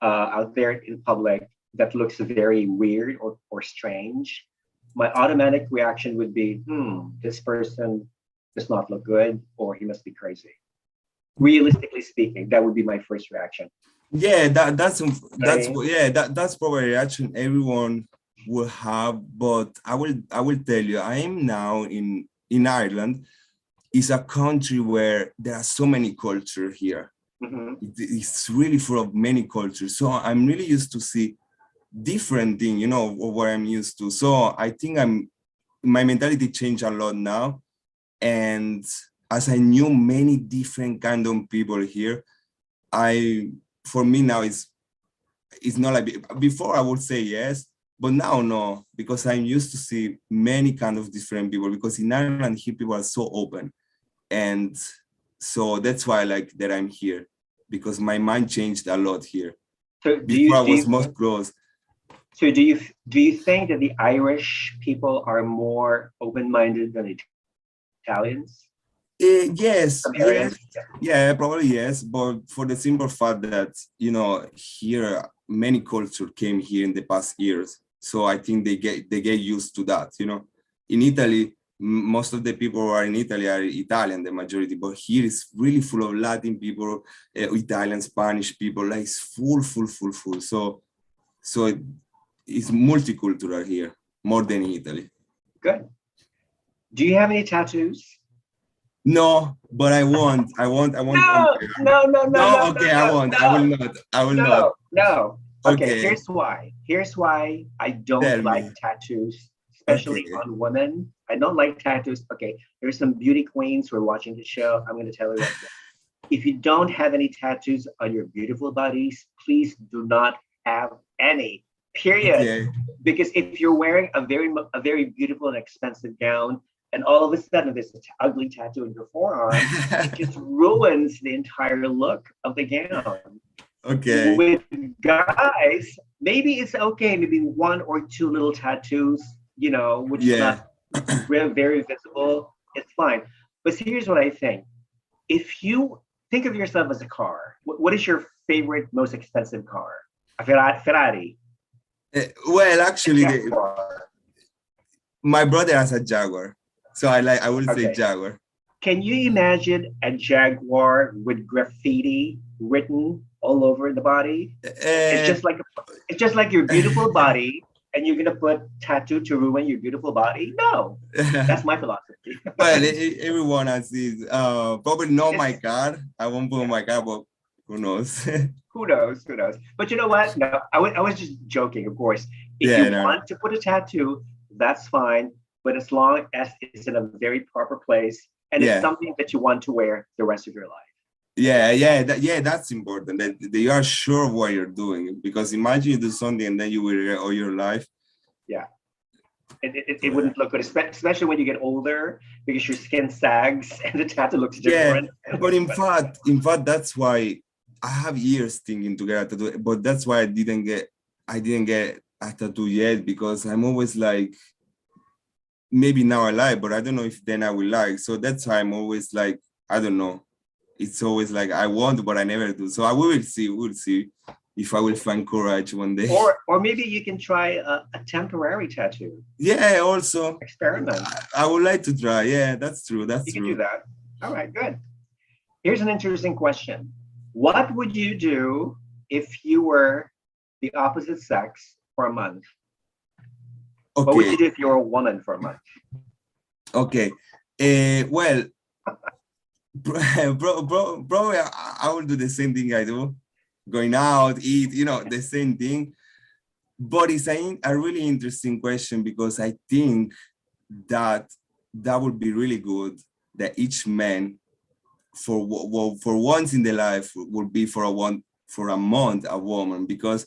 out there in public that looks very weird or strange, my automatic reaction would be, this person does not look good, or he must be crazy. Realistically speaking, that would be my first reaction. Yeah, that's probably a reaction everyone will have. But I will tell you, I am now in Ireland. It's a country where there are so many cultures here. Mm-hmm. It's really full of many cultures. So I'm really used to see different thing, of what I'm used to. So I think my mentality changed a lot now. And as I knew many different kind of people here, for me now it's not like before. I would say yes, but now no, because I'm used to see many kind of different people, because in Ireland here people are so open. And so that's why I like that I'm here, because my mind changed a lot here. So before I was most closed. So do you think that the Irish people are more open-minded than the Italians? Yes, yes, yeah, probably yes, but for the simple fact that here many culture came here in the past years, so I think they get used to that. In Italy, most of the people who are in Italy are Italian, the majority, but here is really full of Latin people, Italian, Spanish people, like it's full. So it's multicultural here, more than in Italy. Good. Do you have any tattoos? No, but I want. No. Okay, I won't. I will not. No. Okay. Here's why I don't like tattoos, especially on women. I don't like tattoos. Okay, there's some beauty queens who are watching the show. I'm going to tell you right now. If you don't have any tattoos on your beautiful bodies, please do not have any. Period. Okay. Because if you're wearing a very beautiful and expensive gown, and all of a sudden there's an ugly tattoo in your forearm, it just ruins the entire look of the gown. Okay. With guys, maybe it's okay, maybe one or two little tattoos, which is not very visible. It's fine. But here's what I think. If you think of yourself as a car, what is your favorite, most expensive car? A Ferrari? Well, actually, my brother has a Jaguar. So I will say Jaguar. Can you imagine a Jaguar with graffiti written all over the body? It's just like your beautiful body, and you're gonna put tattoo to ruin your beautiful body? No, that's my philosophy. Well, everyone has this. Probably not my car. I won't put my car, but who knows? Who knows? But you know what? No, I was just joking, of course. If you want to put a tattoo, that's fine. But as long as it's in a very proper place and it's something that you want to wear the rest of your life. That's important. That you are sure of what you're doing. Because imagine you do something and then you will regret all your life. Yeah. It wouldn't look good, especially when you get older, because your skin sags and the tattoo looks different. Yeah, but in fact, that's why I have years thinking to get a tattoo. But that's why I didn't get a tattoo yet, because I'm always like, maybe now I like, but I don't know if then I will like. So that's why I'm always like, I don't know. It's always like I want, but I never do. So we will see. We'll see if I will find courage one day. Or maybe you can try a temporary tattoo. Yeah, also. Experiment. I would like to try. Yeah, that's true. You can do that. All right, good. Here's an interesting question. What would you do if you were the opposite sex for a month? Okay. What would you do if you were a woman for a month? Okay. Well, probably I will do the same thing I do. Going out, eat, the same thing. But it's a really interesting question because I think that would be really good that each man for once in their life would be for a month a woman, because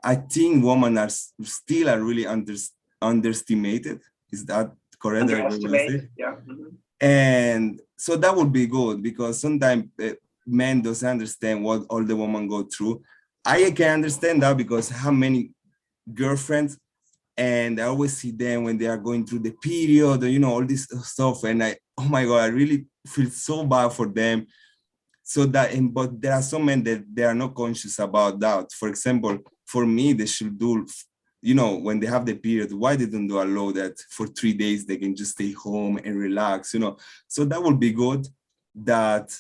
I think women are still really underestimated. Is that correct? Underestimated, yeah. Mm-hmm. And so that would be good because sometimes men doesn't understand what all the women go through. I can understand that because I have many girlfriends and I always see them when they are going through the period, all this stuff. And oh my God, I really feel so bad for them. So but there are some men that they are not conscious about that. For example, for me, they should do, when they have the period, why they don't do allow that for 3 days, they can just stay home and relax, So that would be good that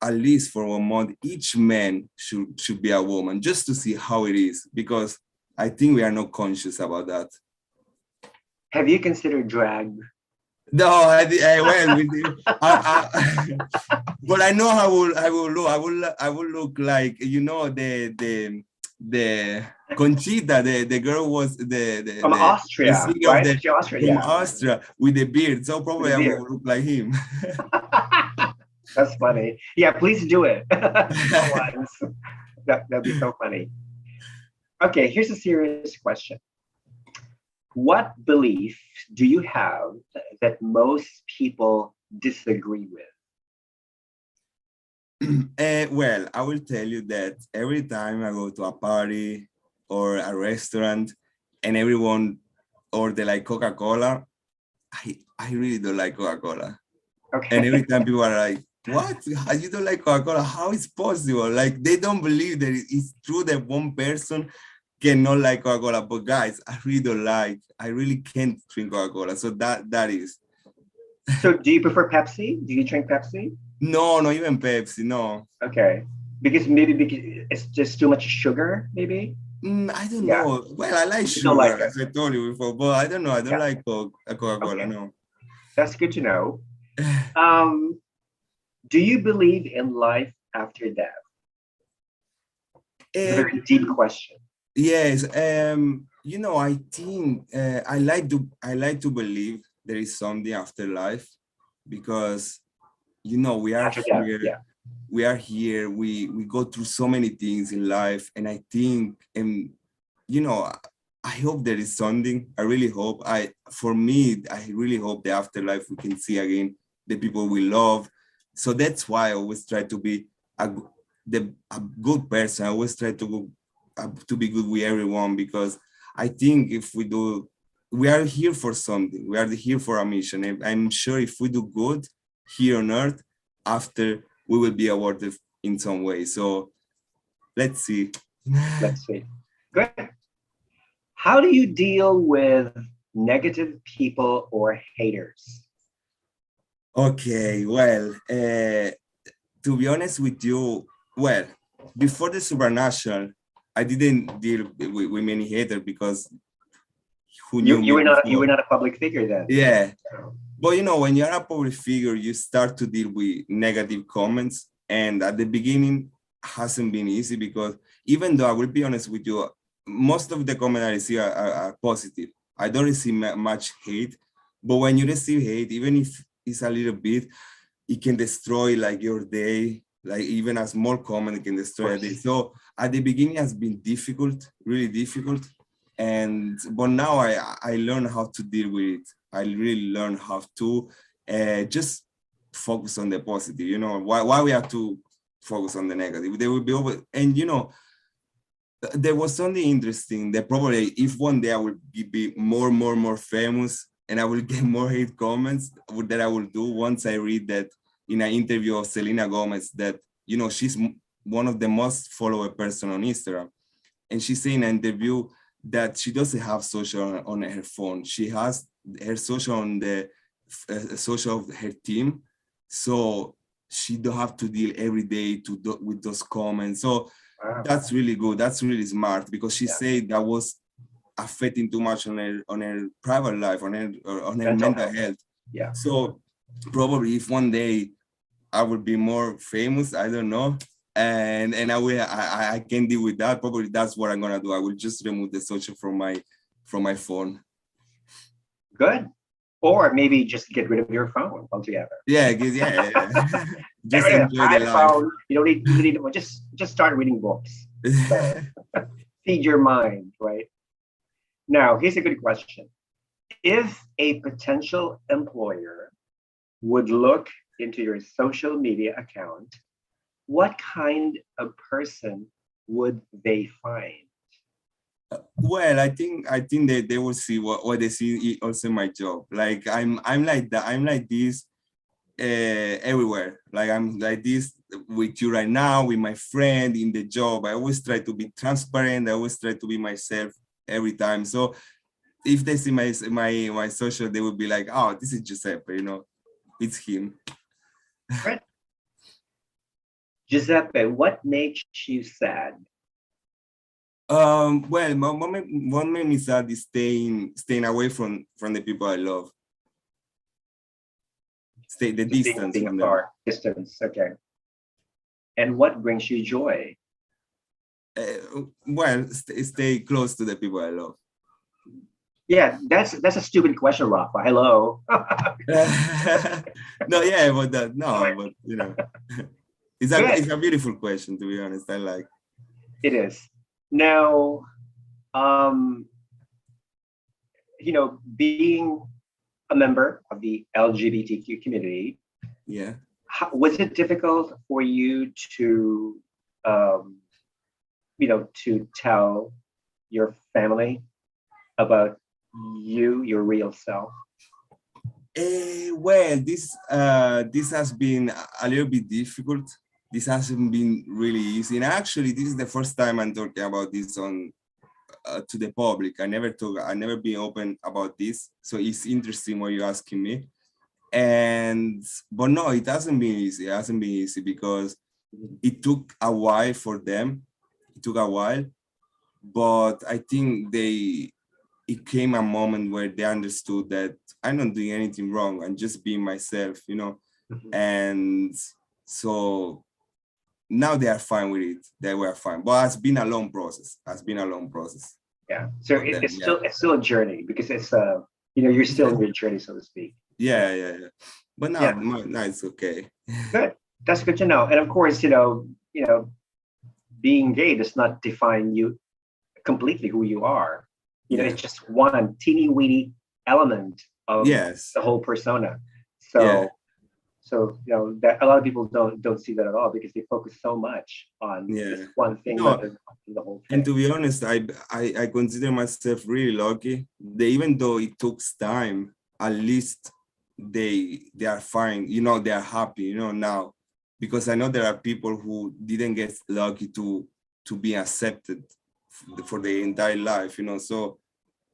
at least for 1 month, each man should be a woman, just to see how it is, because I think we are not conscious about that. Have you considered drag? No, well, but I know how I will look. I will look like, the Conchita, the girl was from Austria, right? From Austria with the beard. So probably I will look like him. That's funny. Yeah, please do it. That'd be so funny. Okay, here's a serious question. What belief do you have that most people disagree with? Well, I will tell you that every time I go to a party or a restaurant and everyone order like Coca-Cola, I really don't like Coca-Cola. Okay. And every time people are like, what? You don't like Coca-Cola? How is possible? Like, they don't believe that it's true that one person cannot like Coca-Cola. But guys, I really can't drink Coca-Cola. So that is. So do you prefer Pepsi? Do you drink Pepsi? No, not even Pepsi, no. Okay. Because it's just too much sugar, maybe? I don't know. Well, I like sugar, as I told you before, but I don't know. I don't like Coca-Cola, no. That's good to know. Do you believe in life after death? It's a very deep question. Yes. I think I like to believe there is something after life, because we are here. Yeah. We are here. We go through so many things in life, and I think, I hope there is something. I really hope. For me, I really hope the afterlife we can see again the people we love. So that's why I always try to be a good person. I always try to be good with everyone, because I think we are here for something. We are here for a mission. And I'm sure if we do good here on earth, after we will be awarded in some way. So let's see. Let's see. Good. How do you deal with negative people or haters? Okay, well, to be honest with you, well, before the Supranational, I didn't deal with many haters, because who knew you were not a public figure then. Yeah. But when you're a public figure, you start to deal with negative comments. And at the beginning, hasn't been easy, because even though I will be honest with you, most of the comments I receive are positive. I don't receive much hate. But when you receive hate, even if it's a little bit, it can destroy like your day. Like even a small comment can destroy a day. So at the beginning, it has been difficult, really difficult. But now I learn how to deal with it. I really learn how to just focus on the positive. Why we have to focus on the negative? They will be over. And there was something interesting that probably if one day I will be more famous, and I will get more hate comments that I will do once I read that in an interview of Selena Gomez that, you know, she's one of the most followed person on Instagram. And she said in an interview that she doesn't have social on her phone. She has her social on the social of her team. So she don't have to deal every day with those comments. So that's really good. That's really smart because she said that was affecting too much on her private life, on her mental health. Yeah. So probably if one day I will be more famous, I don't know, and I can deal with that. Probably that's what I'm gonna do. I will just remove the social from my phone. Good. Or maybe just get rid of your phone altogether. Yeah. Just enjoy the life. Phone, you don't need just start reading books. So, feed your mind, right? Now, here's a good question. If a potential employer would look into your social media account, what kind of person would they find? Well, I think that they will see what they see also in my job. Like I'm like that. I'm like this everywhere. Like I'm like this with you right now, with my friend in the job. I always try to be transparent. I always try to be myself every time. So if they see my social, they will be like, oh, this is Giuseppe, you know, it's him. Right. Giuseppe, what makes you sad? Well, what made me sad is staying away from the people I love. Stay the distance. Being apart, distance. Okay. And what brings you joy? Well, stay close to the people I love. Yeah, that's a stupid question, Rafa. Hello. No, yeah, but you know, it's a beautiful question, to be honest. I like. It is. Now, you know, being a member of the LGBTQ community, yeah, was it difficult for you to, you know, to tell your family about your real self? Well, this has been a little bit difficult. This hasn't been really easy. And actually, this is the first time I'm talking about this on to the public. I never been open about this. So it's interesting what you're asking me. But no, it hasn't been easy. It hasn't been easy because it took a while for them. It took a while, but I think it came a moment where they understood that I'm not doing anything wrong. I'm just being myself, you know? And so now they are fine with it. They were fine, but it's been a long process. Yeah. So it's still a journey because it's you know, you're still in your journey, so to speak. Yeah. But now it's okay. Good. That's good to know. And of course, you know, being gay does not define you completely who you are. You know, it's just one teeny weeny element of the whole persona. So so you know that a lot of people don't see that at all because they focus so much on this one thing rather than the whole thing. And to be honest, I consider myself really lucky that even though it took time, at least they are fine, you know, they are happy, you know, now. Because I know there are people who didn't get lucky to be accepted for their entire life, you know. So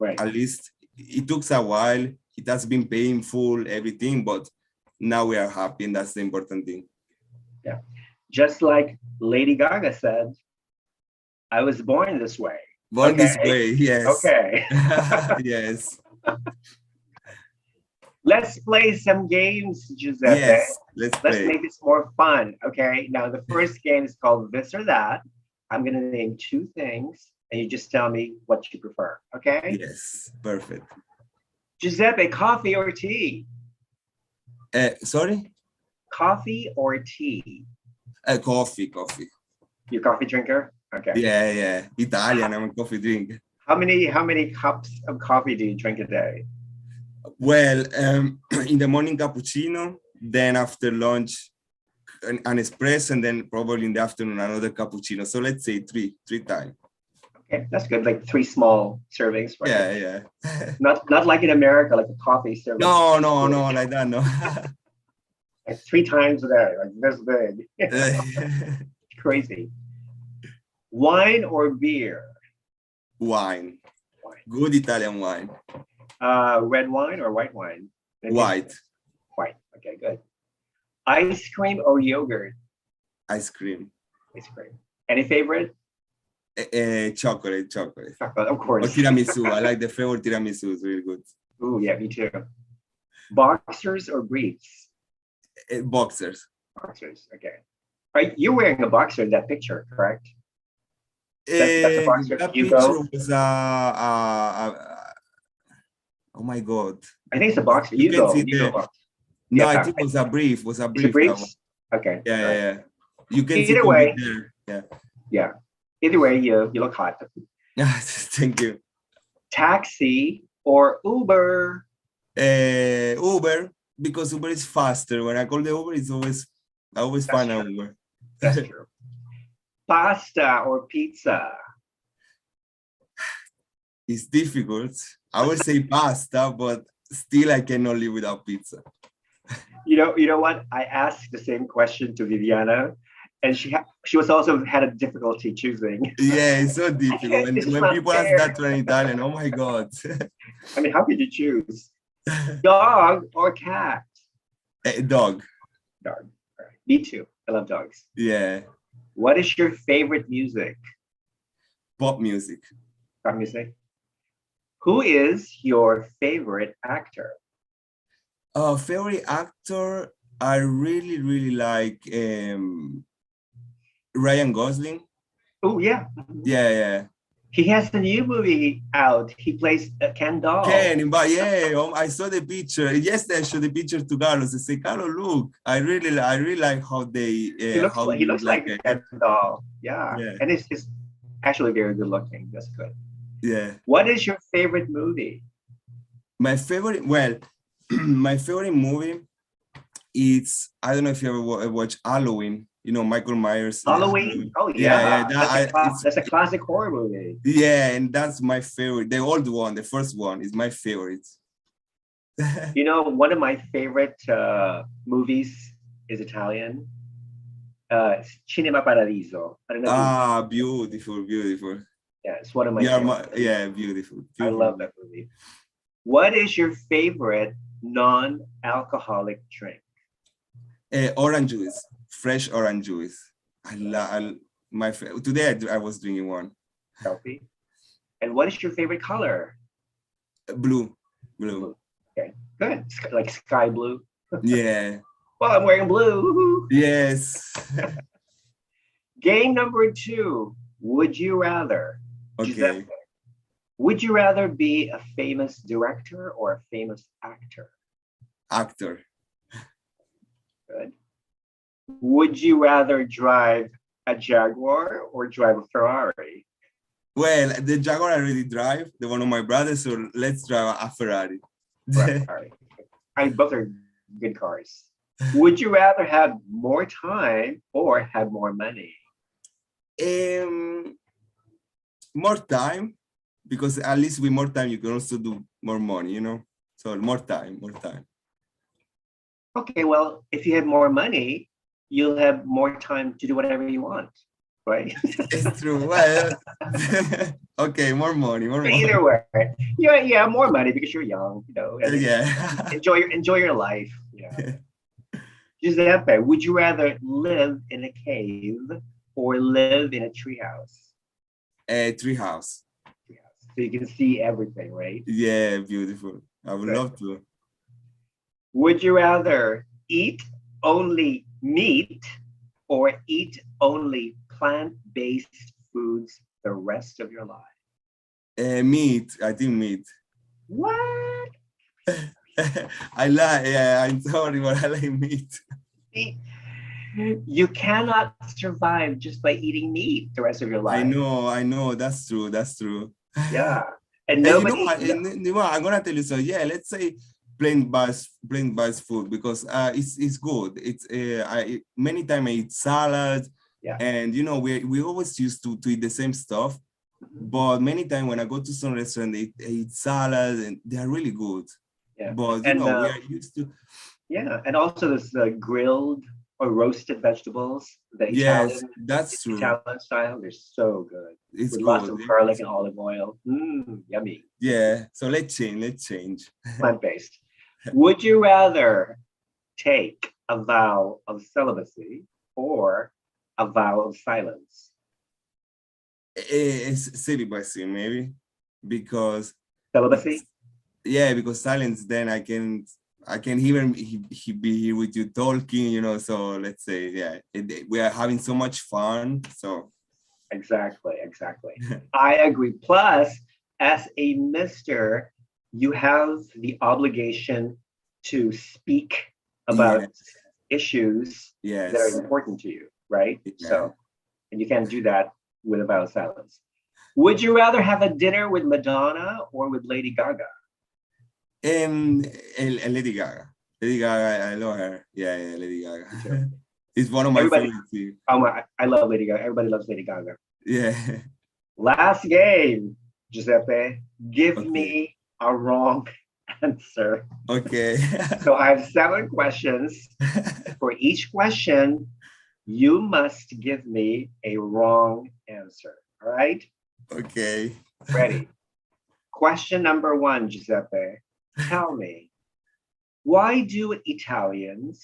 at least it took a while. It has been painful, everything, but now we are happy, and that's the important thing. Yeah. Just like Lady Gaga said, I was born this way. Born this way, yes. Okay. Yes. Let's play some games, Giuseppe. Yes, let's make this more fun. Okay. Now, the first game is called This or That. I'm going to name two things, and you just tell me what you prefer. Okay. Yes. Perfect. Giuseppe, coffee or tea? Sorry? Coffee or tea? Coffee. You a coffee drinker? Okay. Yeah. Italian, I'm a coffee drinker. How many cups of coffee do you drink a day? Well, in the morning cappuccino, then after lunch an espresso, and then probably in the afternoon another cappuccino. So let's say three times. Okay, that's good. Like 3 small servings, right? Yeah. Not like in America, like a coffee serving. No, like that, no. Like 3 times a day, like this big. Crazy. Wine or beer? Wine. Wine. Good Italian wine. Red wine or white wine? White. White. Okay, good. Ice cream or yogurt? Ice cream. Ice cream. Any favorite? Chocolate. Chocolate, of course. Or tiramisu. I like the flavor tiramisu. It's really good. Ooh, yeah, me too. Boxers or briefs? Boxers. Boxers. Okay. Right, you're wearing a boxer in that picture, correct? That's a boxer. That Hugo? picture was oh my God. I think it's a boxer. You Hugo. can see Hugo the, box. no, Yeah. I think it was a brief. Was a Is it brief. briefs? Okay. Yeah. You can Either see way. there. Yeah. Either way, you look hot. Thank you. Taxi or Uber? Uber, because Uber is faster. When I call the Uber, I always find an Uber. That's true. Pasta or pizza? It's difficult. I would say pasta, but still I cannot live without pizza. You know what? I asked the same question to Viviana, and she was also had a difficulty choosing. Yeah, it's so difficult. When people ask that to an Italian, oh my God. I mean, how could you choose? Dog or cat? Dog. Dog. All right. Me too. I love dogs. Yeah. What is your favorite music? Pop music. Pop music. Who is your favorite actor? Favorite actor, I really like Ryan Gosling. Oh, yeah. Yeah. He has a new movie out. He plays Ken doll. But yeah, I saw the picture. Yesterday I showed the picture to Carlos. I said, Carlos, look, I really like how they he looks like a Ken doll. Yeah. And it's actually very good looking. That's good. Yeah. What is your favorite movie? My favorite movie is, I don't know if you ever watch Halloween. You know, Michael Myers. Halloween? Oh, yeah. That's a classic horror movie. Yeah, and that's my favorite. The old one, the first one, is my favorite. You know, one of my favorite movies is Italian. Cinema Paradiso. I don't know. Beautiful. Yeah, it's one of my favorites. Beautiful. I love that movie. What is your favorite non-alcoholic drink? Orange juice. Fresh orange juice. Today I was drinking one. Healthy. And what is your favorite color? Blue. Okay, good. Like sky blue. Yeah. Well, I'm wearing blue. Yes. Game number 2. Would you rather? Okay. Giuseppe, would you rather be a famous director or a famous actor? Actor. Good. Would you rather drive a Jaguar or drive a Ferrari? Well, the Jaguar I already drive, the one of my brothers, so let's drive a Ferrari. Ferrari. I mean, both are good cars. Would you rather have more time or have more money? More time, because at least with more time you can also do more money, you know? So more time. Okay, well, if you have more money, you'll have more time to do whatever you want, right? It's true. Well, okay, more money. Either way, yeah, more money because you're young, you know. Yeah. enjoy your life. Yeah. Giuseppe, would you rather live in a cave or live in a treehouse? A treehouse. So you can see everything, right? Yeah, beautiful. I would love to. Would you rather eat only meat or eat only plant-based foods the rest of your life? Meat. I think meat. What? I'm sorry, but I like meat. You cannot survive just by eating meat the rest of your life. I know. That's true. Yeah. And nobody. You know what? I'm gonna tell you so. Yeah, let's say plant-based food, because it's good. It's many times I eat salad, yeah. And you know we always used to eat the same stuff, But many times when I go to some restaurant, they eat salad and they are really good. Yeah. But And we are used to. yeah, and also this grilled or roasted vegetables, the Yes, that's true. Italian style. They're so good. It's With good. lots of garlic and olive oil. Yummy. Yeah. So let's change. Plant-based. Would you rather take a vow of celibacy or a vow of silence? It's celibacy, maybe, because Celibacy? yeah, because silence, then I can even he be here with you talking, so let's say, yeah, we are having so much fun. So Exactly. I agree. Plus, as a mister, you have the obligation to speak about issues that are yes. important to you, right? Yeah. So, and you can't do that with a vow of silence. Would you rather have a dinner with Madonna or with Lady Gaga? Lady Gaga. Lady Gaga, I love her. Yeah, Lady Gaga. It's one of my favorites. I love Lady Gaga. Everybody loves Lady Gaga. Yeah. Last game, Giuseppe. Give me a wrong answer. Okay. So I have 7 questions. For each question, you must give me a wrong answer. All right? Okay. Ready. Question number 1, Giuseppe. Tell me, why do Italians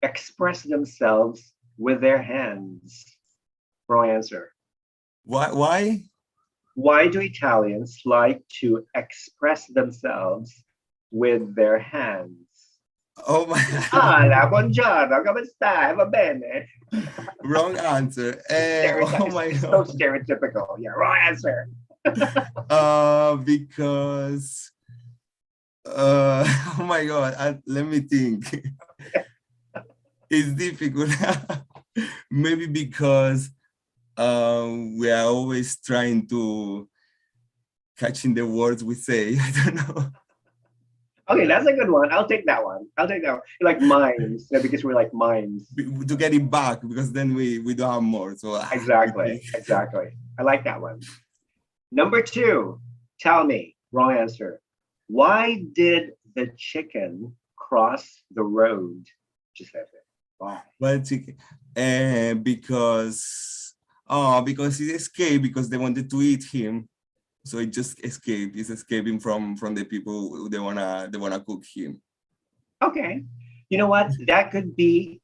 express themselves with their hands? Wrong answer. Why? Why do Italians like to express themselves with their hands? Oh my. Hola, buongiorno, come stai? Va bene. Wrong answer. Oh my it's God. so stereotypical. Yeah, wrong answer. Because oh my God, let me think. It's difficult. Maybe because we are always trying to catching the words we say. I don't know. Okay, that's a good one. I'll take that one. Like mimes, because we're like mimes. To get it back, because then we don't have more. So Exactly. I like that one. Number 2, tell me, wrong answer. Why did the chicken cross the road, Giuseppe? Why? But because he escaped because they wanted to eat him. So it just escaped. He's escaping from the people who they wanna cook him. Okay. You know what? That could be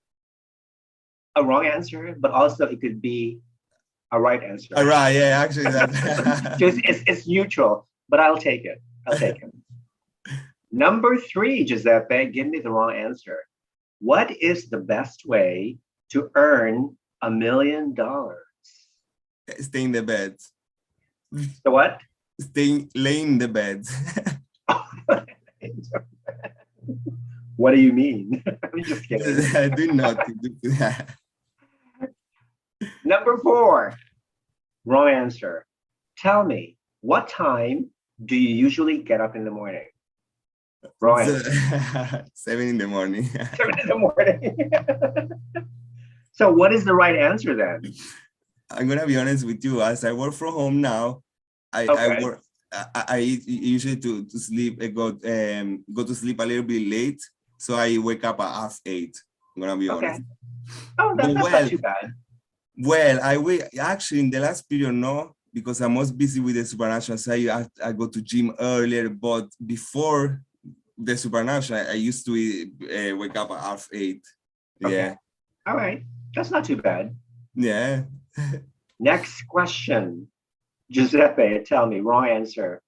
a wrong answer, but also it could be a right answer. All right, yeah, actually that it's neutral, but I'll take it. Number 3, Giuseppe, give me the wrong answer. What is the best way to earn $1 million? Stay in the bed. So what? Lay in the bed. What do you mean? I'm just kidding. Do not do that. Number 4, wrong answer. Tell me, what time do you usually get up in the morning? Wrong answer. 7 in the morning. 7 in the morning. So what is the right answer then? I'm gonna be honest with you. As I work from home now, I usually to sleep. I go to sleep a little bit late, so I wake up at 8:30. I'm gonna be honest. Oh, that's not too bad. Well, I wait actually in the last period, no, because I'm most busy with the Supranational. So I go to gym earlier, but before the Supranational, I used to wake up at 8:30. Okay. Yeah. All right. That's not too bad. Yeah. Next question. Giuseppe, tell me, wrong answer.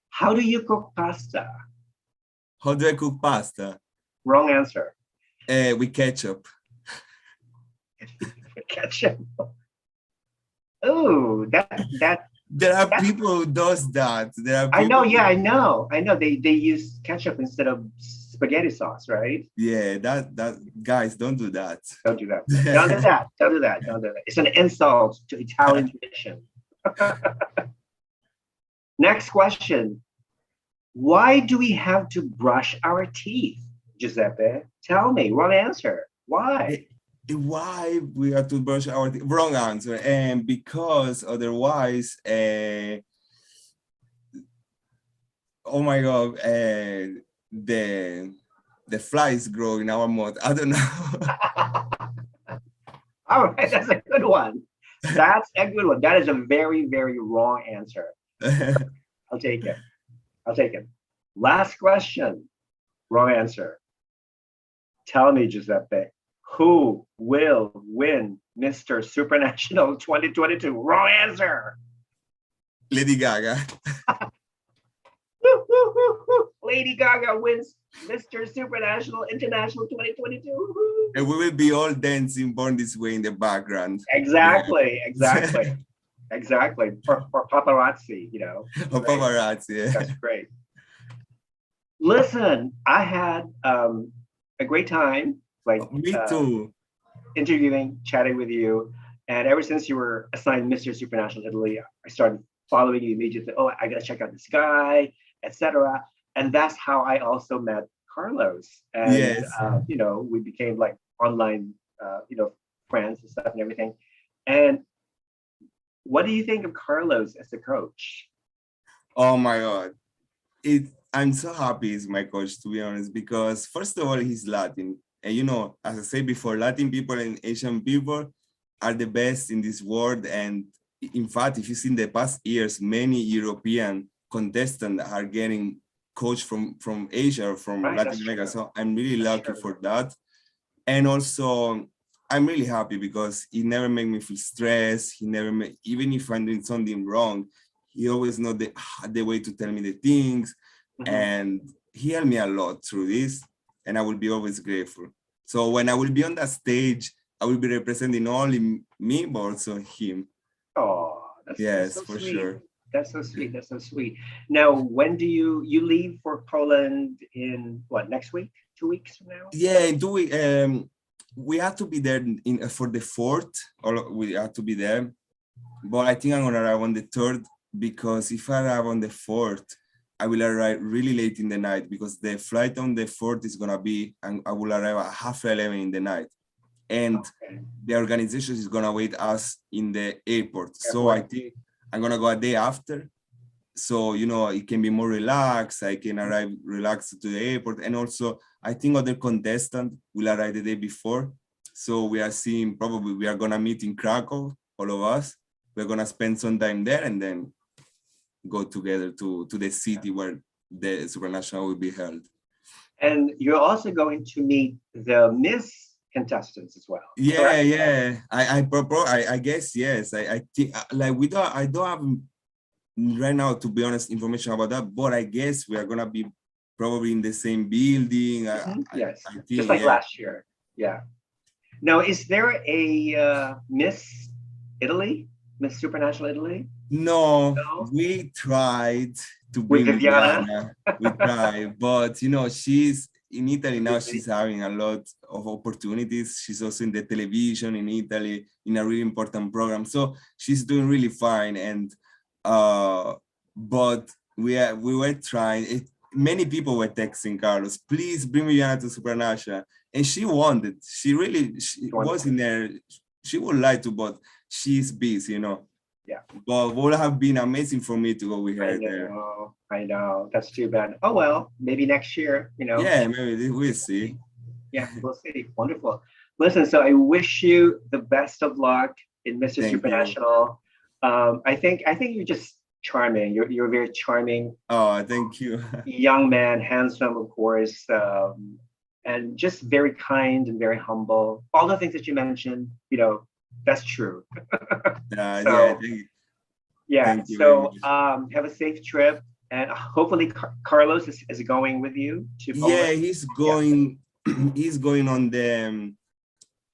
How do you cook pasta? How do I cook pasta? Wrong answer. With ketchup. Ketchup. Oh, that. There are people who does that. I know. They use ketchup instead of spaghetti sauce, right? Yeah, that guys, don't do that. Don't do that. Don't do that. It's an insult to Italian tradition. Next question. Why do we have to brush our teeth, Giuseppe? Tell me, wrong answer. Why? why we have to brush our teeth? Wrong answer. And because otherwise, oh my God, the flies grow in our mouth. I don't know. All right, that's a good one. That's a good one. That is a very, very wrong answer. I'll take it. I'll take it. Last question. Wrong answer. Tell me, Giuseppe, who will win Mr. Supranational 2022? Wrong answer. Lady Gaga. Lady Gaga wins Mr. Supranational International 2022. And we will be all dancing Born This Way in the background. Exactly, exactly, exactly. For paparazzi, you know. For paparazzi, yeah. That's great. Listen, I had a great time, like me too, interviewing, chatting with you, and ever since you were assigned Mister Supranational Italy, I started following you immediately. Oh, I gotta check out this guy, etc. And that's how I also met Carlos, and yes. You know, we became like online, you know, friends and stuff and everything. And what do you think of Carlos as a coach? Oh my God, I'm so happy he's my coach, to be honest, because first of all, he's Latin. And you know, as I said before, Latin people and Asian people are the best in this world. And in fact, if you see in the past years, many European contestants are getting coached from Asia or from Latin America. So I'm really lucky for that. And also, I'm really happy because he never made me feel stressed. He never made, even if I'm doing something wrong, he always know the way to tell me the things. And he helped me a lot through this, and I will be always grateful. So when I will be on that stage, I will be representing not only me, but also him. Oh, that's so for sweet. Sure. That's so sweet. That's so sweet. Now, when do you leave for Poland in what, next week? 2 weeks from now? Yeah, in 2 weeks. We have to be there for the 4th, or we have to be there. But I think I'm gonna arrive on the 3rd, because if I arrive on the 4th, I will arrive really late in the night, because the flight on the 4th is gonna be, and I will arrive at 11:30 in the night. And the organization is gonna wait us in the airport. So I think I'm gonna go a day after. So, you know, it can be more relaxed. I can arrive relaxed to the airport. And also, I think other contestants will arrive the day before. So we are seeing, probably we are gonna meet in Krakow, all of us. We're gonna spend some time there and then go together to the city where the Supranational will be held. And you're also going to meet the Miss contestants as well. Yeah, correct? Yeah. I guess yes. I think like I don't have right now, to be honest, information about that, but I guess we are gonna be probably in the same building. Yes, I think, just like last year. Yeah. Now, is there a Miss Italy, Miss Supranational Italy? No, we tried to bring Viviana. We tried, but you know, she's in Italy now. She's having a lot of opportunities. She's also in the television in Italy in a really important program. So she's doing really fine. And but we were trying. Many people were texting Carlos, please bring Viviana to Supranational, and she wanted. She was in there. She would like to, but she's busy, you know. Yeah. But would have been amazing for me to go with her there. I know. That's too bad. Oh well, maybe next year, you know. Yeah, maybe we'll see. Yeah, we'll see. Wonderful. Listen, so I wish you the best of luck in Mister Supranational. I think you're just charming. You're very charming. Oh, thank you. Young man, handsome, of course, and just very kind and very humble. All the things that you mentioned, you know, that's true. So have a safe trip, and hopefully Carlos is going with you to Poland. Yeah, he's going. Yeah. He's going on the,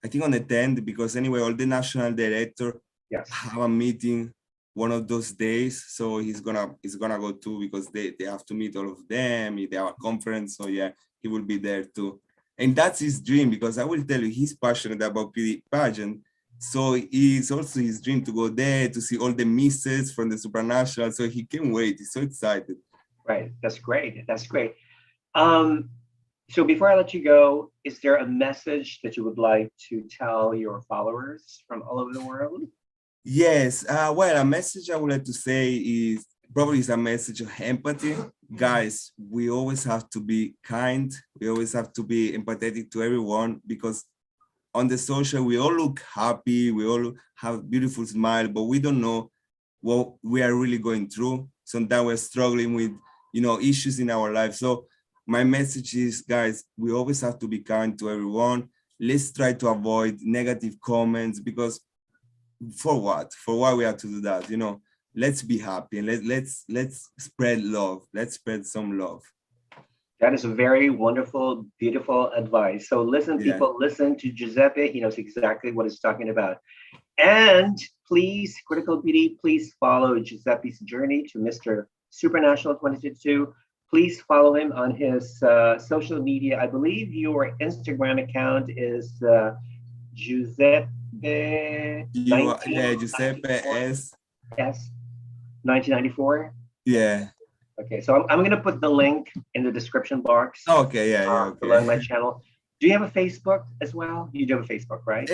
I think on the 10th, because anyway, all the national director have a meeting one of those days, so he's gonna go too, because they have to meet all of them. They have a conference, so yeah, he will be there too. And that's his dream, because I will tell you, he's passionate about pageant. So it's also his dream to go there, to see all the misses from the Supranational. So he can't wait. He's so excited. Right. That's great. That's great. So before I let you go, is there a message that you would like to tell your followers from all over the world? Yes, well, a message I would like to say is probably is a message of empathy. Guys, we always have to be kind. We always have to be empathetic to everyone because on the social, we all look happy. We all have beautiful smile, but we don't know what we are really going through. Sometimes we're struggling with, issues in our life. So my message is, guys, we always have to be kind to everyone. Let's try to avoid negative comments because for what? For why we have to do that? Let's be happy and let's spread love. Let's spread some love. That is a very wonderful, beautiful advice. So listen, Yeah. people, listen to Giuseppe. He knows exactly what he's talking about. And please, Critical Beauty, please follow Giuseppe's journey to Mr. Supranational 2022. Please follow him on his social media. I believe your Instagram account is Giuseppe 1994. Giuseppe S. 1994. Yeah. Okay, so I'm going to put the link in the description box. Okay, yeah, okay. Below my channel. Do you have a Facebook as well? You do have a Facebook, right?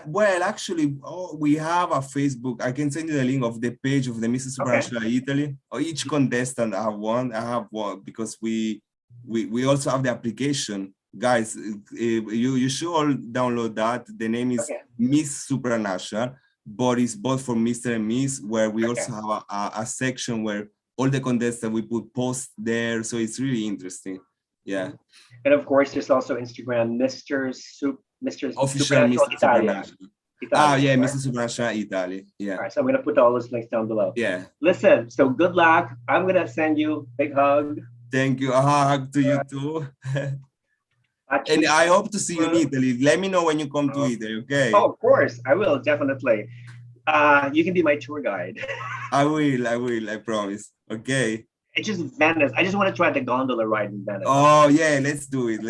Well, actually, we have a Facebook. I can send you the link of the page of the Mister Supranational Italy. Or each contestant I have one because we also have the application. Guys, you should all download that. The name is Miss Supranational, but it's both for Mr. and Miss, where we also have a section where all the contestants, we put posts there. So it's really interesting. Yeah. And of course, there's also Instagram, Mister Official Mister Supranational. Yeah, right? Mister Supranational Italy. Yeah. All right, so I'm going to put all those links down below. Yeah. Listen, so good luck. I'm going to send you a big hug. Thank you. A hug to you too. And I hope to see you in Italy. Let me know when you come to Italy, okay? Oh, of course. I will, definitely. You can be my tour guide. I will, I promise. Okay. It's just Venice. I just want to try the gondola ride in Venice. Oh, yeah, let's do it.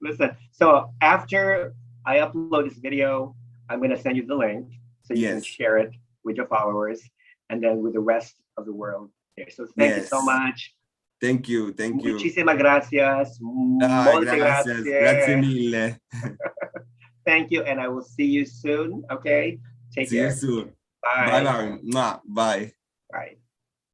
Listen, so after I upload this video, I'm going to send you the link so you can share it with your followers and then with the rest of the world. So thank you so much. Thank you. Muchísimas gracias. Gracias. Grazie mille. Thank you, and I will see you soon. Okay? Take care. See you soon. Bye. Bye. Bye. Bye.